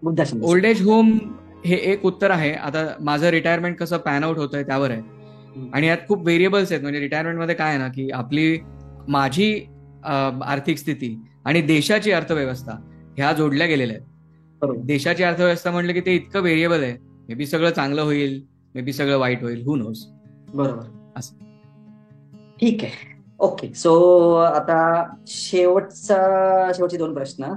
[SPEAKER 1] वृद्धाश्रम.
[SPEAKER 2] ओल्ड एज होम हे एक उत्तर आहे. आता माझं रिटायरमेंट कसं पॅन आउट होतंय त्यावर आहे. आणि यात खूप व्हेरिएबल्स आहेत. म्हणजे रिटायरमेंटमध्ये काय आहे ना की माझी आर्थिक स्थिती आणि देशाची अर्थव्यवस्था ह्या जोडल्या गेलेल्या आहेत. देशाची अर्थव्यवस्था म्हणलं की ते इतकं व्हेरिएबल आहे. मे बी सगळं चांगलं होईल, मे बी सगळं वाईट होईल, हू नोज.
[SPEAKER 1] बरोबर, असं. ठीक आहे. ओके, सो आता शेवटचे 2 प्रश्न.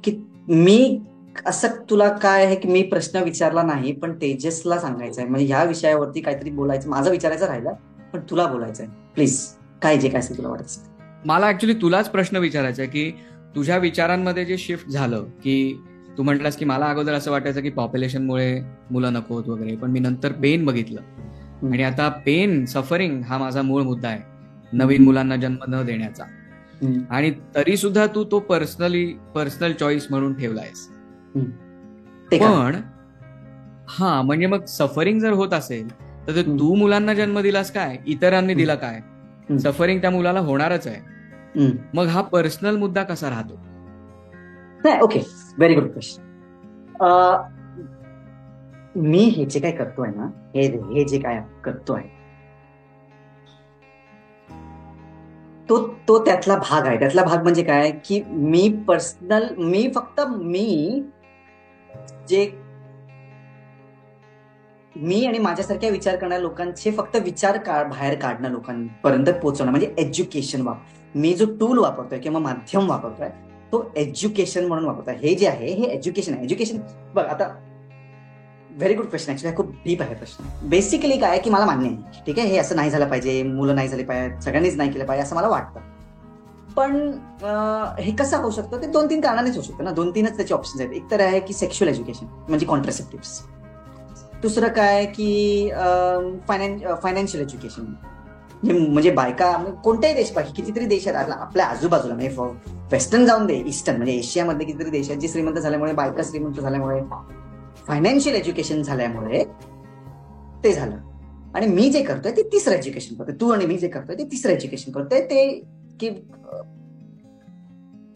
[SPEAKER 1] की मी असं तुला काय आहे की मी प्रश्न विचारला नाही पण तेजसला सांगायचं आहे, म्हणजे ह्या विषयावरती काहीतरी बोलायचं, माझं विचारायचं राहिलं पण तुला बोलायचं आहे. प्लीज, काय जे काय असेल तुला वाटत.
[SPEAKER 2] मला ऍक्च्युली तुलाच प्रश्न विचारायचा आहे की तुझ्या विचारांमध्ये जे शिफ्ट झालं, की तू म्हटलास की मला अगोदर असं वाटायचं की पॉप्युलेशनमुळे मुलं नको होत वगैरे, पण मी नंतर पेन बघितलं आणि आता पेन, सफरिंग हा माझा मूळ मुद्दा आहे नवीन मुलांना जन्म न देण्याचा. आणि तरी सुद्धा तू तो पर्सनल चॉईस म्हणून ठेवलायस. पण हा म्हणजे मग सफरिंग जर होत असेल तर तू मुलांना जन्म दिलास काय, इतरांनी दिला काय, सफरिंग त्या मुलाला होणारच आहे. मग हा पर्सनल मुद्दा कसा राहतो?
[SPEAKER 1] नाही, ओके, व्हेरी गुड क्वेश्चन. मी हे जे काय करतोय ना, हे जे काय करतोय तो त्यातला भाग आहे. त्यातला भाग म्हणजे काय की मी फक्त मी आणि माझ्यासारख्या विचार करणाऱ्या लोकांचे फक्त विचार बाहेर काढणं, लोकांपर्यंत पोहोचवणं, म्हणजे एज्युकेशन. मी जो टूल वापरतोय किंवा माध्यम वापरतोय तो एज्युकेशन म्हणून वापरतोय. हे जे आहे हे एज्युकेशन आहे. एज्युकेशन बघ, आता व्हेरी गुड क्वेश्चन. ऍक्च्युली खूप डीप आहे प्रश्न. बेसिकली काय की मला मान्य आहे, ठीक आहे, हे असं नाही झालं पाहिजे, मुलं नाही झाली पाहिजे, सगळ्यांनीच नाही केलं पाहिजे असं मला वाटतं. पण हे कसं होऊ शकतं ते 2-3 कारणानेच होऊ शकतं ना. 2-3च त्याचे ऑप्शन्स आहेत. एक तर आहे की सेक्शुअल एज्युकेशन म्हणजे कॉन्ट्रासेप्टिव्स. दुसरं काय की फायनान्शियल एज्युकेशन म्हणजे बायका कोणत्याही देश, बाकी कितीतरी देश आहेत आपल्या आजूबाजूला, म्हणजे वेस्टर्न जाऊन दे, ईस्टर्न म्हणजे एशियामध्ये कितीतरी देश आहेत जे श्रीमंत झाल्यामुळे, बायका श्रीमंत झाल्यामुळे, फायनान्शियल एज्युकेशन झाल्यामुळे ते झालं. आणि मी जे करतोय ते तिसरं एज्युकेशन करतोय. तू आणि मी जे करतोय ते तिसरं एज्युकेशन करतोय. ते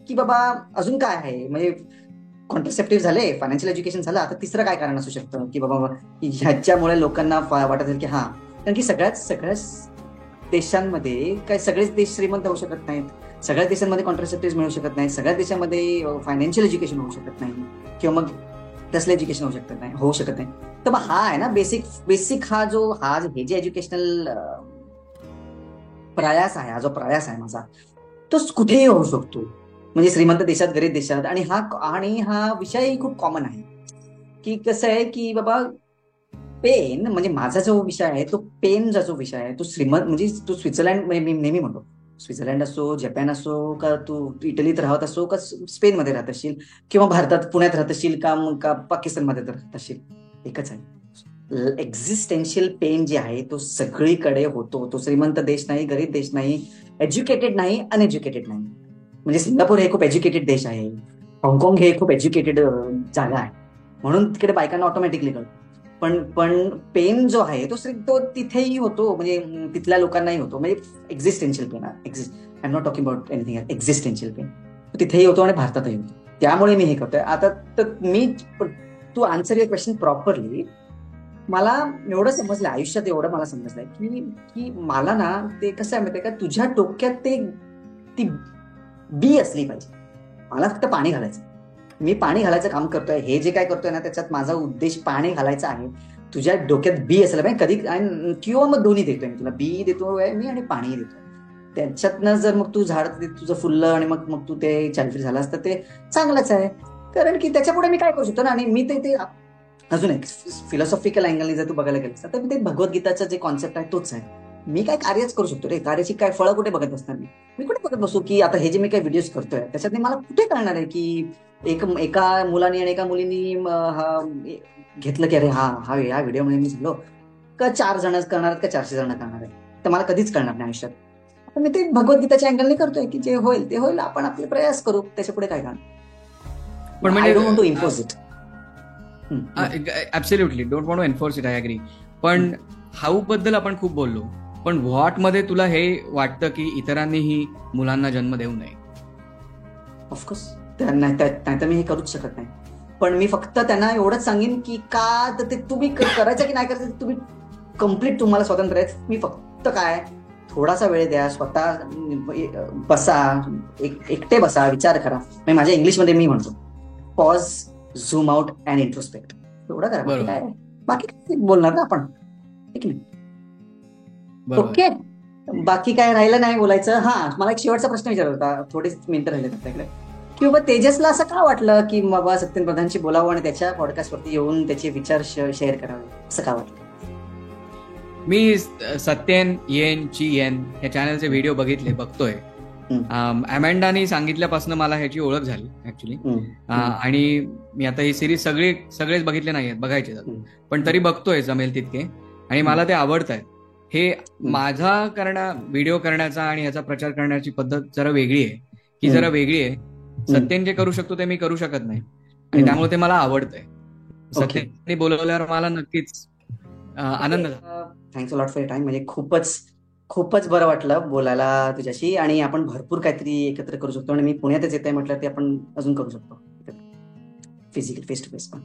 [SPEAKER 1] की बाबा अजून काय आहे, म्हणजे कॉन्ट्रासेप्टिव्ह झाले, फायनान्शियल एज्युकेशन झालं, आता तिसरं काय कारण असू शकतं की बाबा ह्याच्यामुळे लोकांना वाटत असेल की हा, कारण की सगळ्याच देशांमध्ये काय सगळेच देश श्रीमंत होऊ शकत नाहीत, सगळ्याच देशांमध्ये कॉन्ट्रासेप्टिव्ह मिळू शकत नाही, सगळ्याच देशांमध्ये फायनान्शियल एज्युकेशन होऊ शकत नाही किंवा मग तसलं एज्युकेशन होऊ शकत नाही. तर मग हा आहे ना बेसिक हे जे एज्युकेशनल प्रयास आहे, हा जो प्रयास आहे माझा, तो कुठेही होऊ शकतो, म्हणजे श्रीमंत देशात, गरीब देशात. आणि हा विषयही खूप कॉमन आहे की कसं आहे की बाबा पेन, म्हणजे माझा जो विषय आहे तो पेनचा जो विषय आहे तो श्रीमंत, म्हणजे तू स्वित्झर्लंड, मी नेहमी म्हणतो स्वित्झर्लंड असो, जपान असो, का तू इटलीत राहत असो, का स्पेनमध्ये राहत असशील, किंवा भारतात पुण्यात राहत असशील, का पाकिस्तानमध्ये राहत असशील, एकच आहे. एक्झिस्टेन्शियल पेन जे आहे तो सगळीकडे होतो. तो श्रीमंत देश नाही, गरीब देश नाही, एज्युकेटेड नाही, अनएज्युकेटेड नाही. म्हणजे सिंगापूर हे खूप एज्युकेटेड देश आहे, हाँगकाँग हे खूप एज्युकेटेड जागा आहे, म्हणून तिकडे बायकांना ऑटोमॅटिकली कळतं. पण पेन जो आहे तो तिथेही होतो, म्हणजे तिथल्या लोकांनाही होतो, म्हणजे existential pain, I am not talking about anything, existential pain तिथेही होतो आणि भारतातही होतो. त्यामुळे मी हे करतोय. आता तर तू आन्सर युअर क्वेश्चन प्रॉपरली. मला एवढं समजलं आयुष्यात, एवढं मला समजलंय की मला ना ते कसं आहे माहितीये का, तुझ्या डोक्यात ती बी असली पाहिजे. मला फक्त पाणी घालायचं, मी पाणी घालायचं काम करतोय. हे जे काय करतोय ना त्याच्यात माझा उद्देश पाणी घालायचा आहे. तुझ्या डोक्यात बी असलं पाहिजे कधी, किंवा मग दोन्ही देतोय मी तुला, बी देतोय मी आणि पाणी देतोय. त्याच्यातनं जर मग तू झाड तुझं फुललं आणि मग तू ते चालफिर झालास तर ते चांगलंच आहे. कारण की त्याच्या पुढे मी काय करू शकतो ना. आणि मी ते अजून एक फिलॉसॉफिकल अँगलने जर तू बघायला गेलं तर ते भगवद्गीताचं जे कॉन्सेप्ट आहे तोच आहे. मी काय कार्यच करू शकतो रे, कार्याची काय फळं कुठे बघत बसणार मी कुठे बघत बसू की आता हे जे मी काही व्हिडिओज करतोय त्याच्यात मला कुठे कळणार आहे की एका मुलाने आणि एका मुलीनी घेतलं की अरे हा या व्हिडिओमध्ये मी झालो का 4 जण करणार आहेत का 400 जण करणार आहे, तर मला कधीच कळणार नाही आयुष्यात. आता मी ते भगवद्गीताच्या अँगलने करतोय की जे होईल ते होईल, आपण आपले प्रयास करू, त्याच्या पुढे काय करणार.
[SPEAKER 2] पण
[SPEAKER 1] I don't want to enforce it.
[SPEAKER 2] Absolutely don't want to enforce it, I agree. पण हाऊ बद्दल आपण खूप बोललो, पण व्हॉट मध्ये तुला हे वाटतं की इतरांनीही मुलांना जन्म देऊ नये?
[SPEAKER 1] ऑफकोर्स नाही तर मी हे करूच शकत नाही. पण मी फक्त त्यांना एवढंच सांगेन की का तर ते तुम्ही करायचं की नाही करायचं, तुम्ही कम्प्लीट, तुम्हाला स्वातंत्र्य आहे. मी फक्त काय थोडासा वेळ द्या, स्वतः बसा, एकटे बसा, विचार करा. माझ्या इंग्लिशमध्ये मी म्हणतो pause, zoom out and introspect. एवढं करा. काय बाकी काय बोलणार ना आपण, ठीक आहे? ओके, बाकी काय राहिलं नाही बोलायचं. हा, मला एक शेवटचा प्रश्न विचारला होता, थोडेच मिनिटं राहिले आपल्याकडे, की बाबा तेजसला असं का वाटलं की बाबा सत्येंद्र प्रधानशी बोलावं आणि त्याच्या पॉडकास्टवरती येऊन त्याचे विचार शेअर करावे, असं का वाटलं?
[SPEAKER 2] मी सत्येन येन ची येन ह्या चॅनलचे व्हिडिओ बघतोय. अमॅन्डानी सांगितल्यापासून मला ह्याची ओळख झाली ऍक्च्युली. आणि मी आता ही सिरीज सगळेच बघितले नाहीयेत, बघायचे पण तरी बघतोय जमेल तितके, आणि मला ते आवडत आहे. हे माझा व्हिडिओ करण्याचा आणि ह्याचा प्रचार करण्याची पद्धत जरा वेगळी आहे. सत्येन जे करू शकतो ते मी करू शकत नाही, आणि त्यामुळे ते मला आवडतंय. सत्येनने बोलवल्यावर मला नक्कीच आनंद झाला.
[SPEAKER 1] Thanks a lot for your time. म्हणजे खूपच बरं वाटलं बोलायला तुझ्याशी, आणि आपण भरपूर काहीतरी एकत्र करू शकतो. आणि मी पुण्यातच येत आहे म्हटलं ते आपण अजून करू शकतो फिजिकल, फेस टू फेस पण.